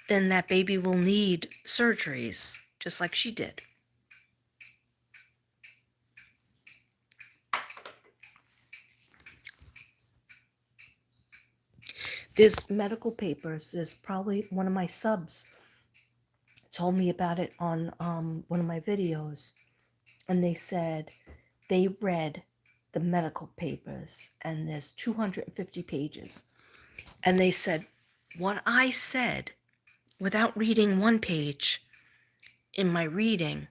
then that baby will need surgeries, just like she did. There's medical papers. There's probably one of my subs told me about it on one of my videos, and they said they read the medical papers, and there's 250 pages, and they said what I said without reading one page in my reading,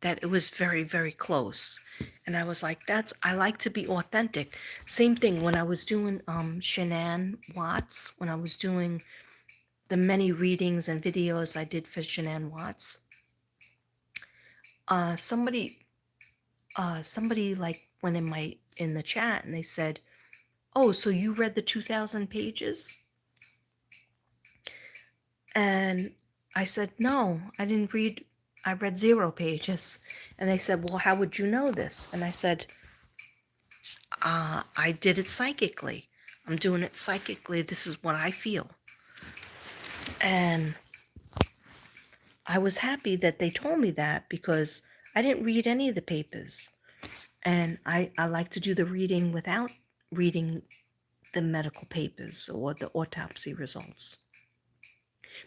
that it was very, very close. And I was like, I like to be authentic. Same thing when I was doing Shanann Watts, when I was doing the many readings and videos I did for Shanann Watts. Somebody like went in the chat and they said, oh, so you read the 2,000 pages? And I said, no, I didn't read. I read 0 pages. And they said, well, how would you know this? And I said, I did it psychically. I'm doing it psychically. This is what I feel. And I was happy that they told me that because I didn't read any of the papers. And I like to do the reading without reading the medical papers or the autopsy results.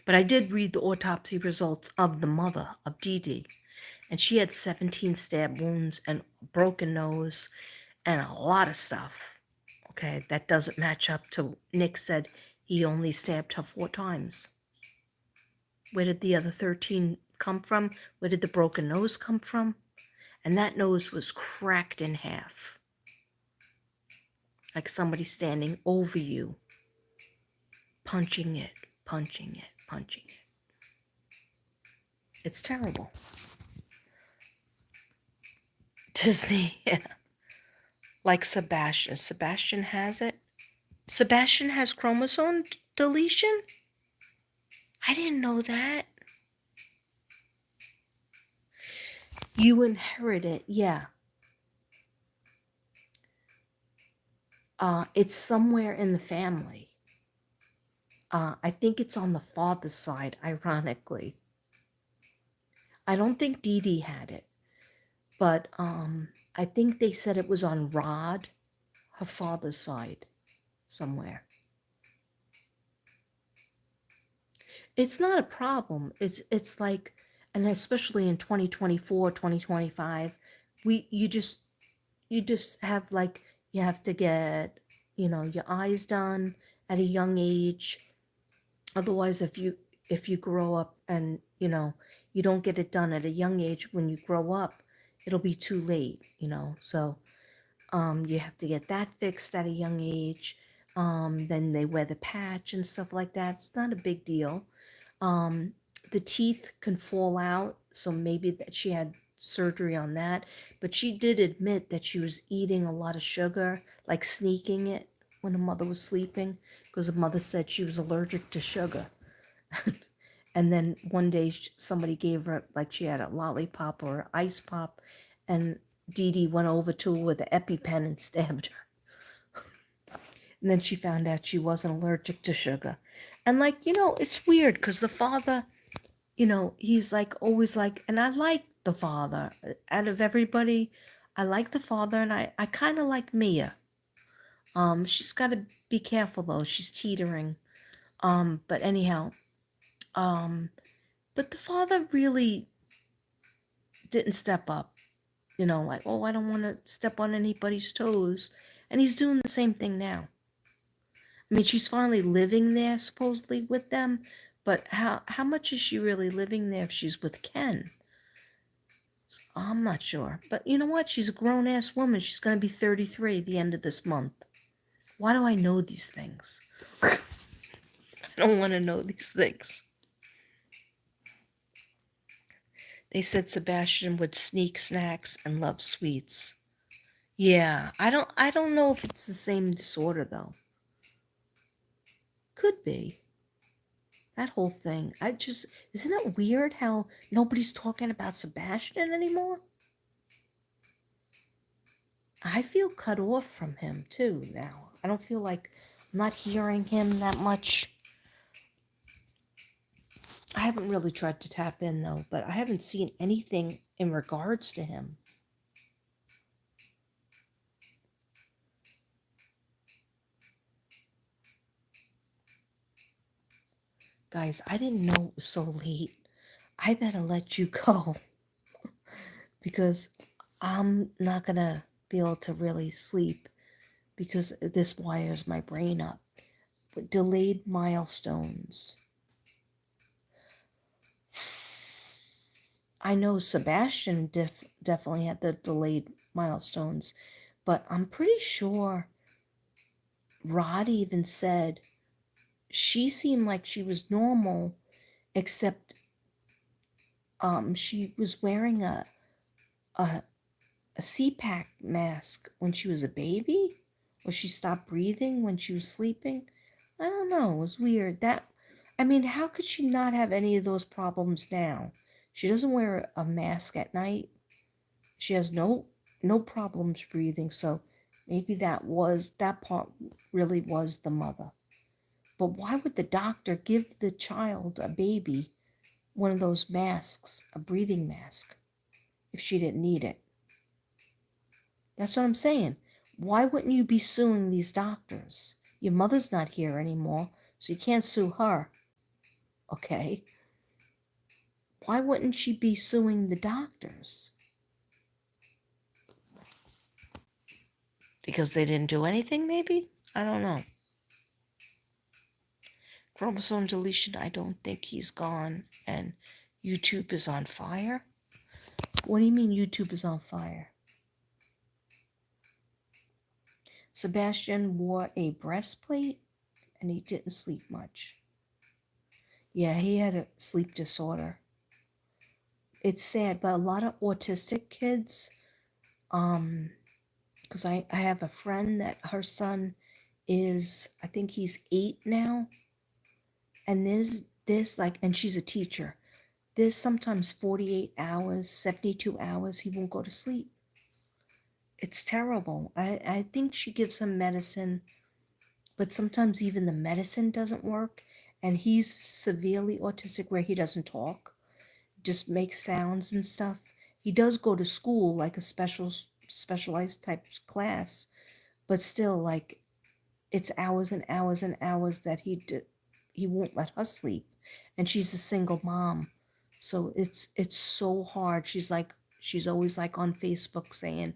But I did read the autopsy results of the mother of Dee Dee, and she had 17 stab wounds and a broken nose and a lot of stuff. Okay, that doesn't match up to Nick said he only stabbed her 4 times. Where did the other 13 come from? Where did the broken nose come from? And that nose was cracked in half. Like somebody standing over you, punching it, punching it, punching it. It's terrible. Disney, yeah. Like Sebastian. Sebastian has it. Sebastian has chromosome deletion? I didn't know that. You inherit it, yeah. It's somewhere in the family. I think it's on the father's side, ironically. I don't think Dee Dee had it, but I think they said it was on Rod, her father's side, somewhere. It's not a problem. It's like, and especially in 2024, 2025, you just have like, you have to get, your eyes done at a young age. Otherwise, if you grow up and, you don't get it done at a young age, when you grow up, it'll be too late, So you have to get that fixed at a young age. Then they wear the patch and stuff like that. It's not a big deal. The teeth can fall out, so maybe that she had surgery on that. But she did admit that she was eating a lot of sugar, like sneaking it when her mother was sleeping, because her mother said she was allergic to sugar. And then one day somebody gave her, like, she had a lollipop or an ice pop, and Dee Dee went over to her with an EpiPen and stabbed her. And then she found out she wasn't allergic to sugar. And like, it's weird because the father, he's like always like, and I like the father. Out of everybody, I like the father, and I kind of like Mia. She's got to be careful though. She's teetering. But anyhow, but the father really didn't step up. Like, oh, I don't want to step on anybody's toes. And he's doing the same thing now. I mean, she's finally living there, supposedly, with them. But how much is she really living there if she's with Ken? I'm not sure. But you know what? She's a grown-ass woman. She's going to be 33 at the end of this month. Why do I know these things? I don't want to know these things. They said Sebastian would sneak snacks and love sweets. Yeah, I don't know if it's the same disorder though. Could be. That whole thing. Isn't it weird how nobody's talking about Sebastian anymore? I feel cut off from him too now. I don't feel like I'm not hearing him that much. I haven't really tried to tap in though, but I haven't seen anything in regards to him. Guys, I didn't know it was so late. I better let you go because I'm not going to be able to really sleep because this wires my brain up. But delayed milestones. I know Sebastian definitely had the delayed milestones, but I'm pretty sure Rod even said she seemed like she was normal, except she was wearing a CPAP mask when she was a baby, or she stopped breathing when she was sleeping. I don't know. It was weird. How could she not have any of those problems now? She doesn't wear a mask at night. She has no problems breathing. So maybe that part really was the mother. But why would the doctor give the child, a baby, one of those masks, a breathing mask, if she didn't need it? That's what I'm saying. Why wouldn't you be suing these doctors? Your mother's not here anymore, so you can't sue her. Okay. Why wouldn't she be suing the doctors? Because they didn't do anything, maybe? I don't know. Chromosome deletion, I don't think he's gone. And YouTube is on fire? What do you mean YouTube is on fire? Sebastian wore a breastplate and he didn't sleep much. Yeah, he had a sleep disorder. It's sad, but a lot of autistic kids, because I have a friend that her son is, I think he's 8 now, and there's like, and she's a teacher. There's sometimes 48 hours, 72 hours he won't go to sleep. It's terrible. I think she gives him medicine, but sometimes even the medicine doesn't work. And he's severely autistic where he doesn't talk, just makes sounds and stuff. He does go to school, like a specialized type class, but still, like, it's hours and hours and hours that he won't let her sleep. And she's a single mom. So it's so hard. She's always like on Facebook saying,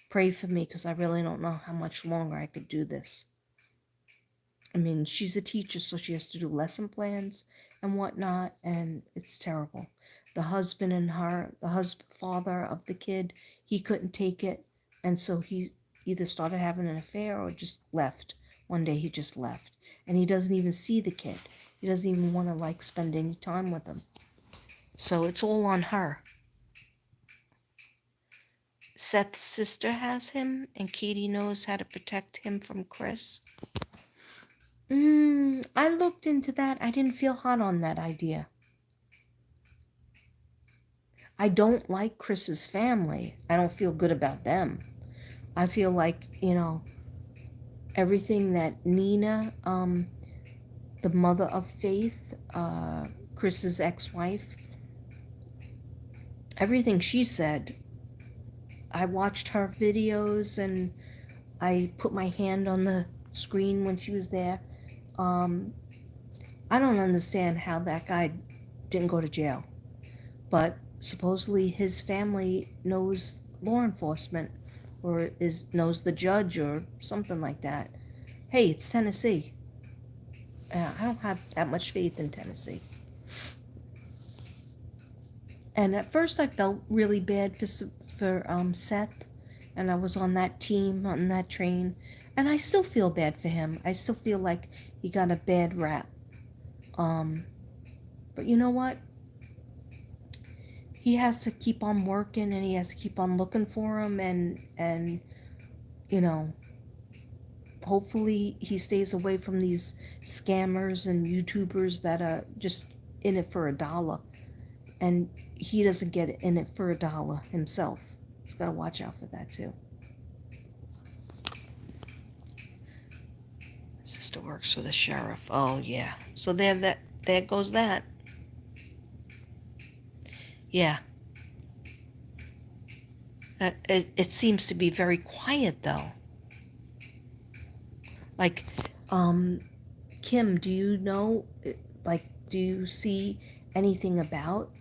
pray for me because I really don't know how much longer I could do this. I mean, she's a teacher, so she has to do lesson plans and whatnot, and it's terrible. The husband and her, the father of the kid, he couldn't take it, and so he either started having an affair or just left. One day he just left, and he doesn't even see the kid. He doesn't even want to like spend any time with him. So it's all on her. Seth's sister has him, and Katie knows how to protect him from Chris. I looked into that. I didn't feel hot on that idea. I don't like Chris's family. I don't feel good about them. I feel like, everything that Nina, the mother of Faith, Chris's ex-wife, everything she said, I watched her videos and I put my hand on the screen when she was there. I don't understand how that guy didn't go to jail. But supposedly his family knows law enforcement or knows the judge or something like that. Hey, it's Tennessee. I don't have that much faith in Tennessee. And at first I felt really bad for Seth, and I was on that team, on that train, and I still feel bad for him. I still feel like he got a bad rap. But you know what? He has to keep on working and he has to keep on looking for him and hopefully he stays away from these scammers and YouTubers that are just in it for $1. And he doesn't get in it for $1 himself. He's got to watch out for that too. Sister works for the sheriff. Oh yeah. So there goes that. Yeah. It seems to be very quiet though. Like, Kim, do you know, like, do you see anything about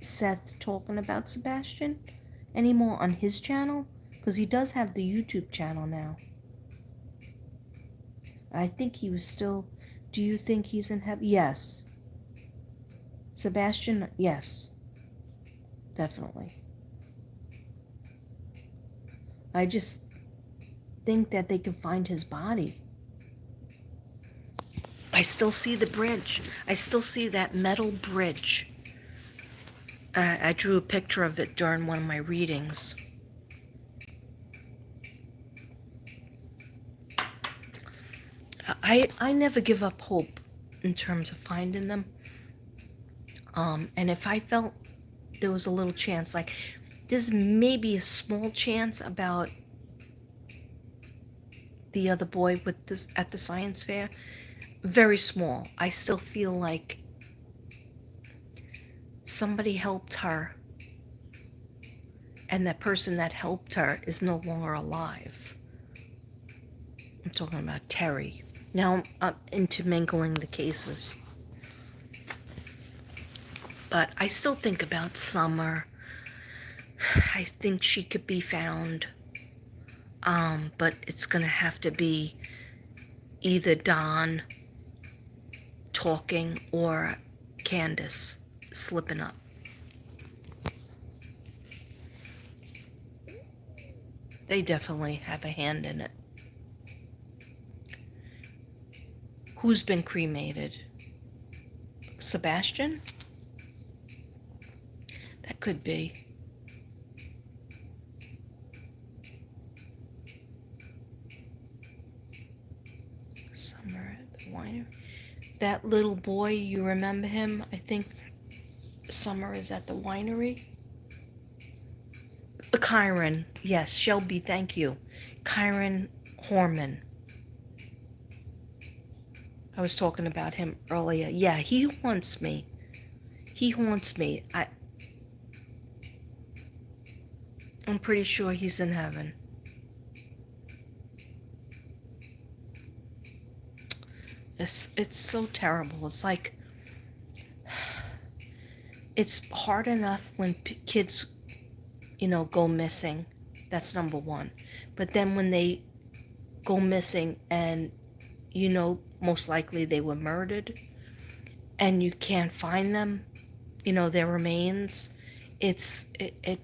Seth talking about Sebastian anymore on his channel? Because he does have the YouTube channel now. I think he was still, do you think he's in heaven? Yes. Sebastian, yes. Definitely. I just think that they can find his body. I still see the bridge. I still see that metal bridge. I drew a picture of it during one of my readings. I never give up hope in terms of finding them. And if I felt there was a little chance, like there's maybe a small chance about the other boy with this at the science fair, very small. I still feel like somebody helped her and that person that helped her is no longer alive. I'm talking about Terry. Now I'm intermingling the cases. But I still think about Summer. I think she could be found. But it's going to have to be either Don talking or Candace slipping up. They definitely have a hand in it. Who's been cremated? Sebastian? That could be. Summer at the winery. That little boy, you remember him? I think Summer is at the winery. Kyron, yes, Shelby, thank you. Kyron Horman. I was talking about him earlier. Yeah, he haunts me. He haunts me. I'm pretty sure he's in heaven. It's so terrible. It's like, it's hard enough when kids, go missing. That's number one. But then when they go missing and, most likely they were murdered and you can't find them, their remains, it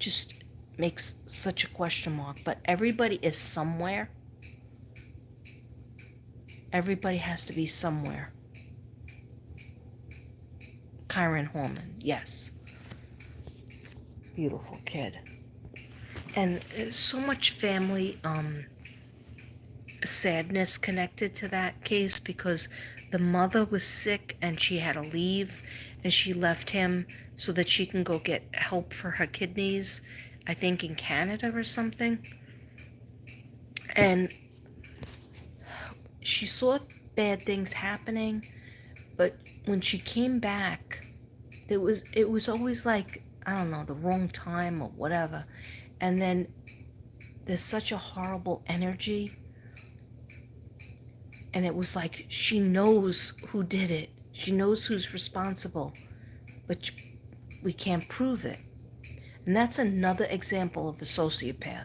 just makes such a question mark. But everybody is somewhere. Everybody has to be somewhere. Kyron Holman, yes. Beautiful kid. And so much family sadness connected to that case because the mother was sick and she had to leave and she left him so that she can go get help for her kidneys, I think in Canada or something. And she saw bad things happening, but when she came back, it was always like, I don't know, the wrong time or whatever. And then there's such a horrible energy. And it was like she knows who did it. She knows who's responsible, but we can't prove it. And that's another example of a sociopath.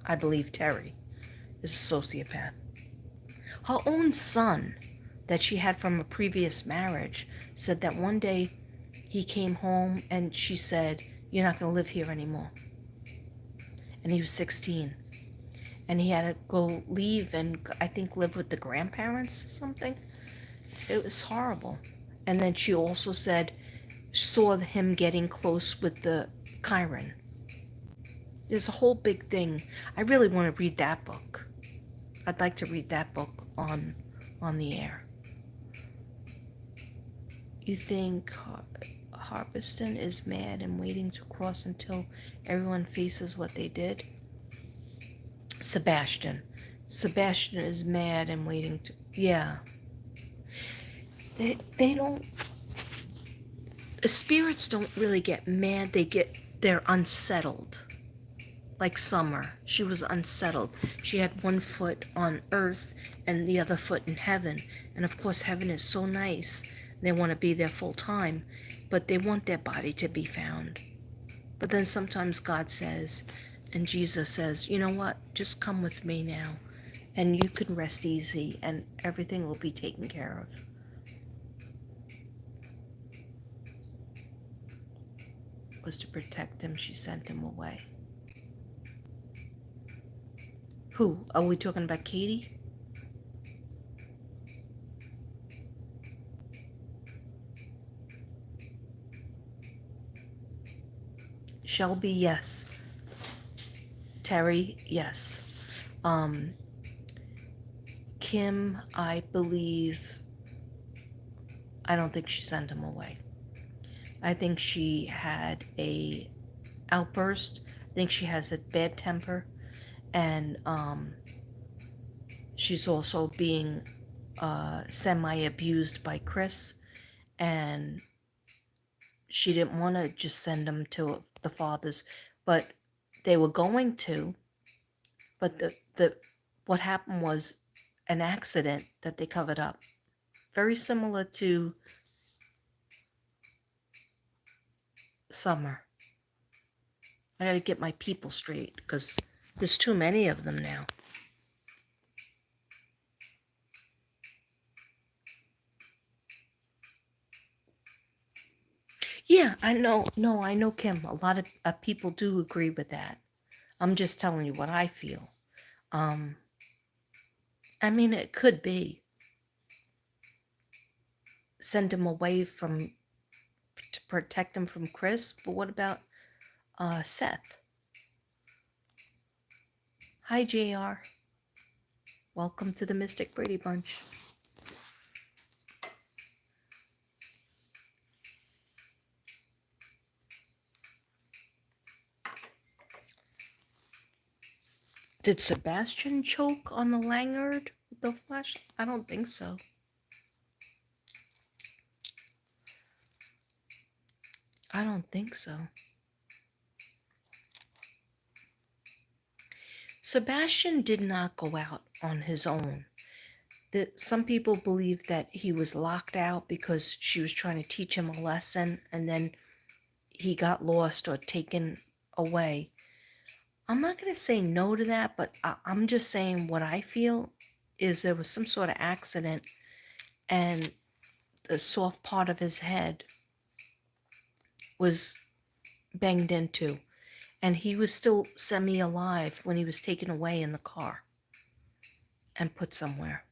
I believe Terry is a sociopath. Her own son that she had from a previous marriage said that one day he came home and she said, "You're not going to live here anymore." And he was 16. And he had to go leave and I think live with the grandparents or something. It was horrible. And then she also saw him getting close with the Chiron. There's a whole big thing. I really want to read that book. I'd like to read that book on the air. You think Harveston is mad and waiting to cross until everyone faces what they did? Sebastian is mad and waiting to, yeah. They don't, the spirits don't really get mad, they're unsettled. Like Summer, she was unsettled. She had one foot on earth and the other foot in heaven. And of course, heaven is so nice. They want to be there full time, but they want their body to be found. But then sometimes God says, and Jesus says, you know what, just come with me now, and you can rest easy, and everything will be taken care of. It was to protect him, she sent him away. Who? Are we talking about Katie? Shelby, yes. Terry, yes. Kim, I believe, I don't think she sent him away. I think she had a outburst. I think she has a bad temper, and she's also being semi-abused by Chris, and she didn't want to just send him to the fathers, but they were going to. But what happened was an accident that they covered up. Very similar to summer. I gotta get my people straight because there's too many of them now. Yeah, I know. No, I know, Kim. A lot of people do agree with that. I'm just telling you what I feel. Um, I mean, it could be send him away from to protect him from Chris, but what about Seth? Hi, JR. Welcome to the Mystic Brady Bunch. Did Sebastian choke on the lanyard with the flashlight? I don't think so. I don't think so. Sebastian did not go out on his own. That some people believe that he was locked out because she was trying to teach him a lesson and then he got lost or taken away. I'm not going to say no to that, but I'm just saying what I feel is there was some sort of accident and the soft part of his head was banged into, and he was still semi-alive when he was taken away in the car and put somewhere.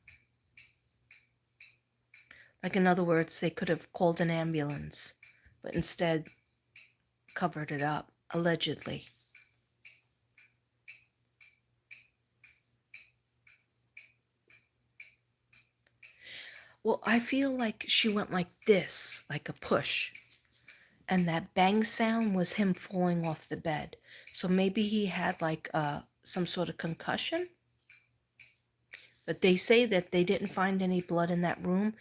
Like, in other words, they could have called an ambulance, but instead covered it up, allegedly. Well, I feel like she went like this, like a push. And that bang sound was him falling off the bed. So maybe he had like some sort of concussion. But they say that they didn't find any blood in that room.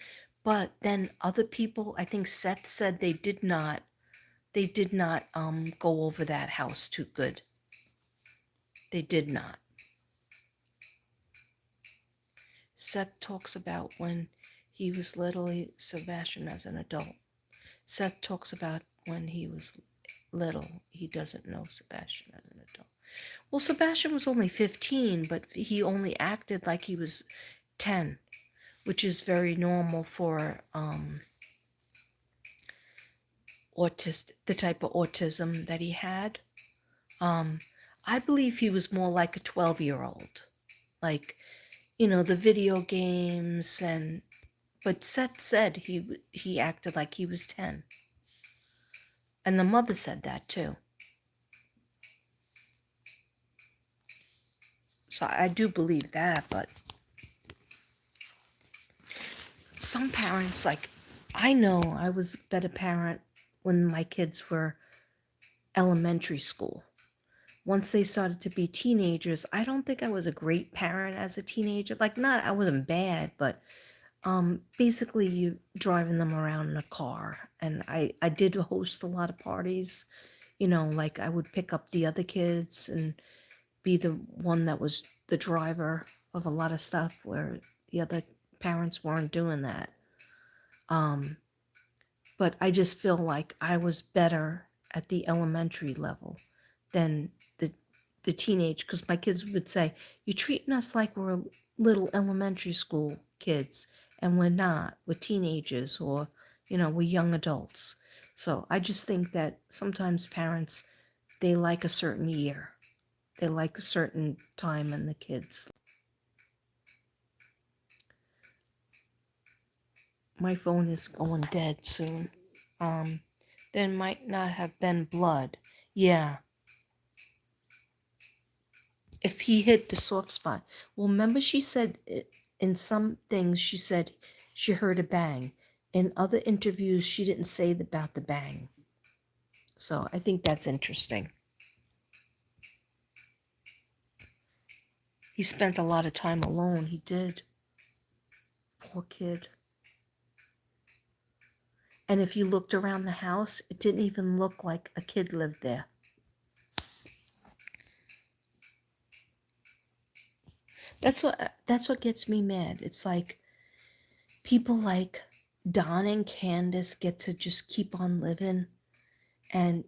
But then other people, I think Seth said they did not go over that house too good. They did not. Seth talks about when he was little, Sebastian as an adult. Seth talks about when he was little, he doesn't know Sebastian as an adult. Well, Sebastian was only 15, but he only acted like he was 10, which is very normal for the type of autism that he had. I believe he was more like a 12-year-old. Like, the video games but Seth said he acted like he was 10. And the mother said that too. So I do believe that, but some parents, like, I know I was a better parent when my kids were elementary school. Once they started to be teenagers, I don't think I was a great parent as a teenager. Like, I wasn't bad, but basically you driving them around in a car. And I did host a lot of parties, like I would pick up the other kids and be the one that was the driver of a lot of stuff where the other parents weren't doing that. But I just feel like I was better at the elementary level than the teenage, because my kids would say, "You're treating us like we're little elementary school kids, and we're not. We're teenagers, or we're young adults." So I just think that sometimes parents, they like a certain year, they like a certain time in the kids. My phone is going dead soon. There might not have been blood. Yeah. If he hit the soft spot. Well, remember she said in some things, she said she heard a bang. In other interviews, she didn't say about the bang. So I think that's interesting. He spent a lot of time alone. He did. Poor kid. And if you looked around the house, it didn't even look like a kid lived there. That's what gets me mad. It's like people like Don and Candace get to just keep on living, And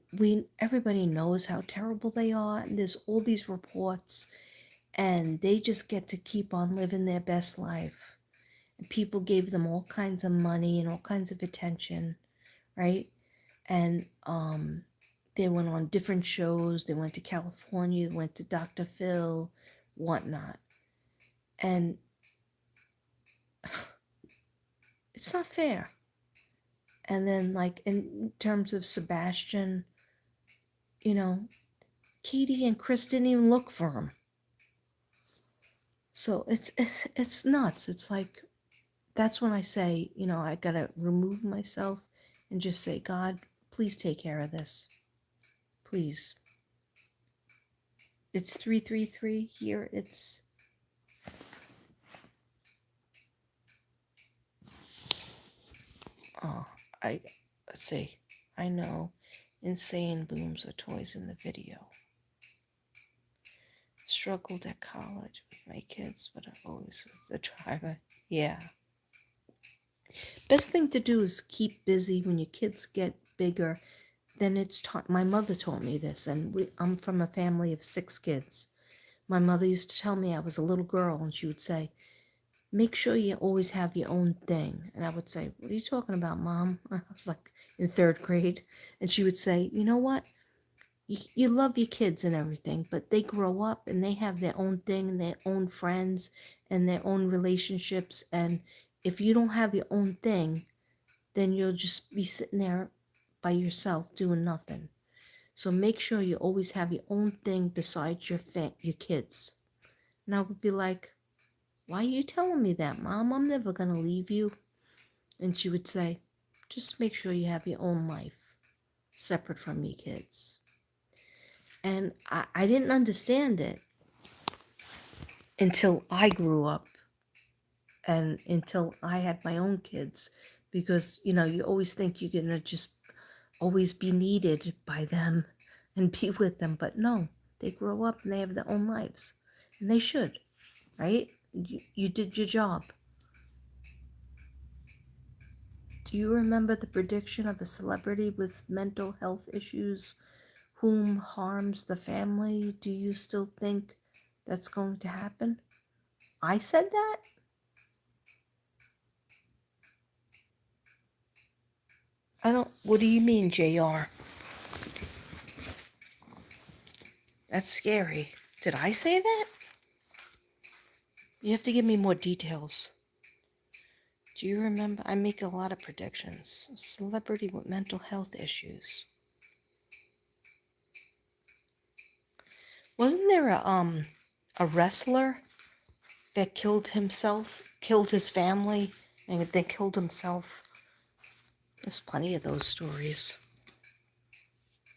everybody knows how terrible they are, and there's all these reports, and they just get to keep on living their best life. And people gave them all kinds of money and all kinds of attention, right? And they went on different shows. They went to California, went to Dr. Phil, whatnot. And it's not fair. And then, like, in terms of Sebastian, you know, Katie and Chris didn't even look for him. So it's nuts. It's like, that's when I say, you know, I gotta remove myself and just say, God, please take care of this. Please. It's 333 here. It's let's see. I know insane booms are toys in the video. Struggled at college with my kids, but I always was the driver. Yeah. Best thing to do is keep busy when your kids get bigger. Then it's my mother taught me this, and I'm from a family of 6 kids. My mother used to tell me I was a little girl, and she would say, make sure you always have your own thing. And I would say, what are you talking about, Mom? I was like in 3rd grade. And she would say, you know what? You love your kids and everything, but they grow up and they have their own thing and their own friends and their own relationships. And if you don't have your own thing, then you'll just be sitting there by yourself doing nothing. So make sure you always have your own thing besides your kids. And I would be like, why are you telling me that, Mom? I'm never going to leave you. And she would say, just make sure you have your own life separate from your kids. And I didn't understand it until I grew up and until I had my own kids. Because, you know, you always think you're going to just always be needed by them and be with them. But no, they grow up and they have their own lives. And they should, right? You did your job. Do you remember the prediction of a celebrity with mental health issues whom harms the family? Do you still think that's going to happen? I said that? What do you mean, JR? That's scary. Did I say that? You have to give me more details. Do you remember? I make a lot of predictions. A celebrity with mental health issues. Wasn't there a wrestler that killed his family, and then killed himself? There's plenty of those stories.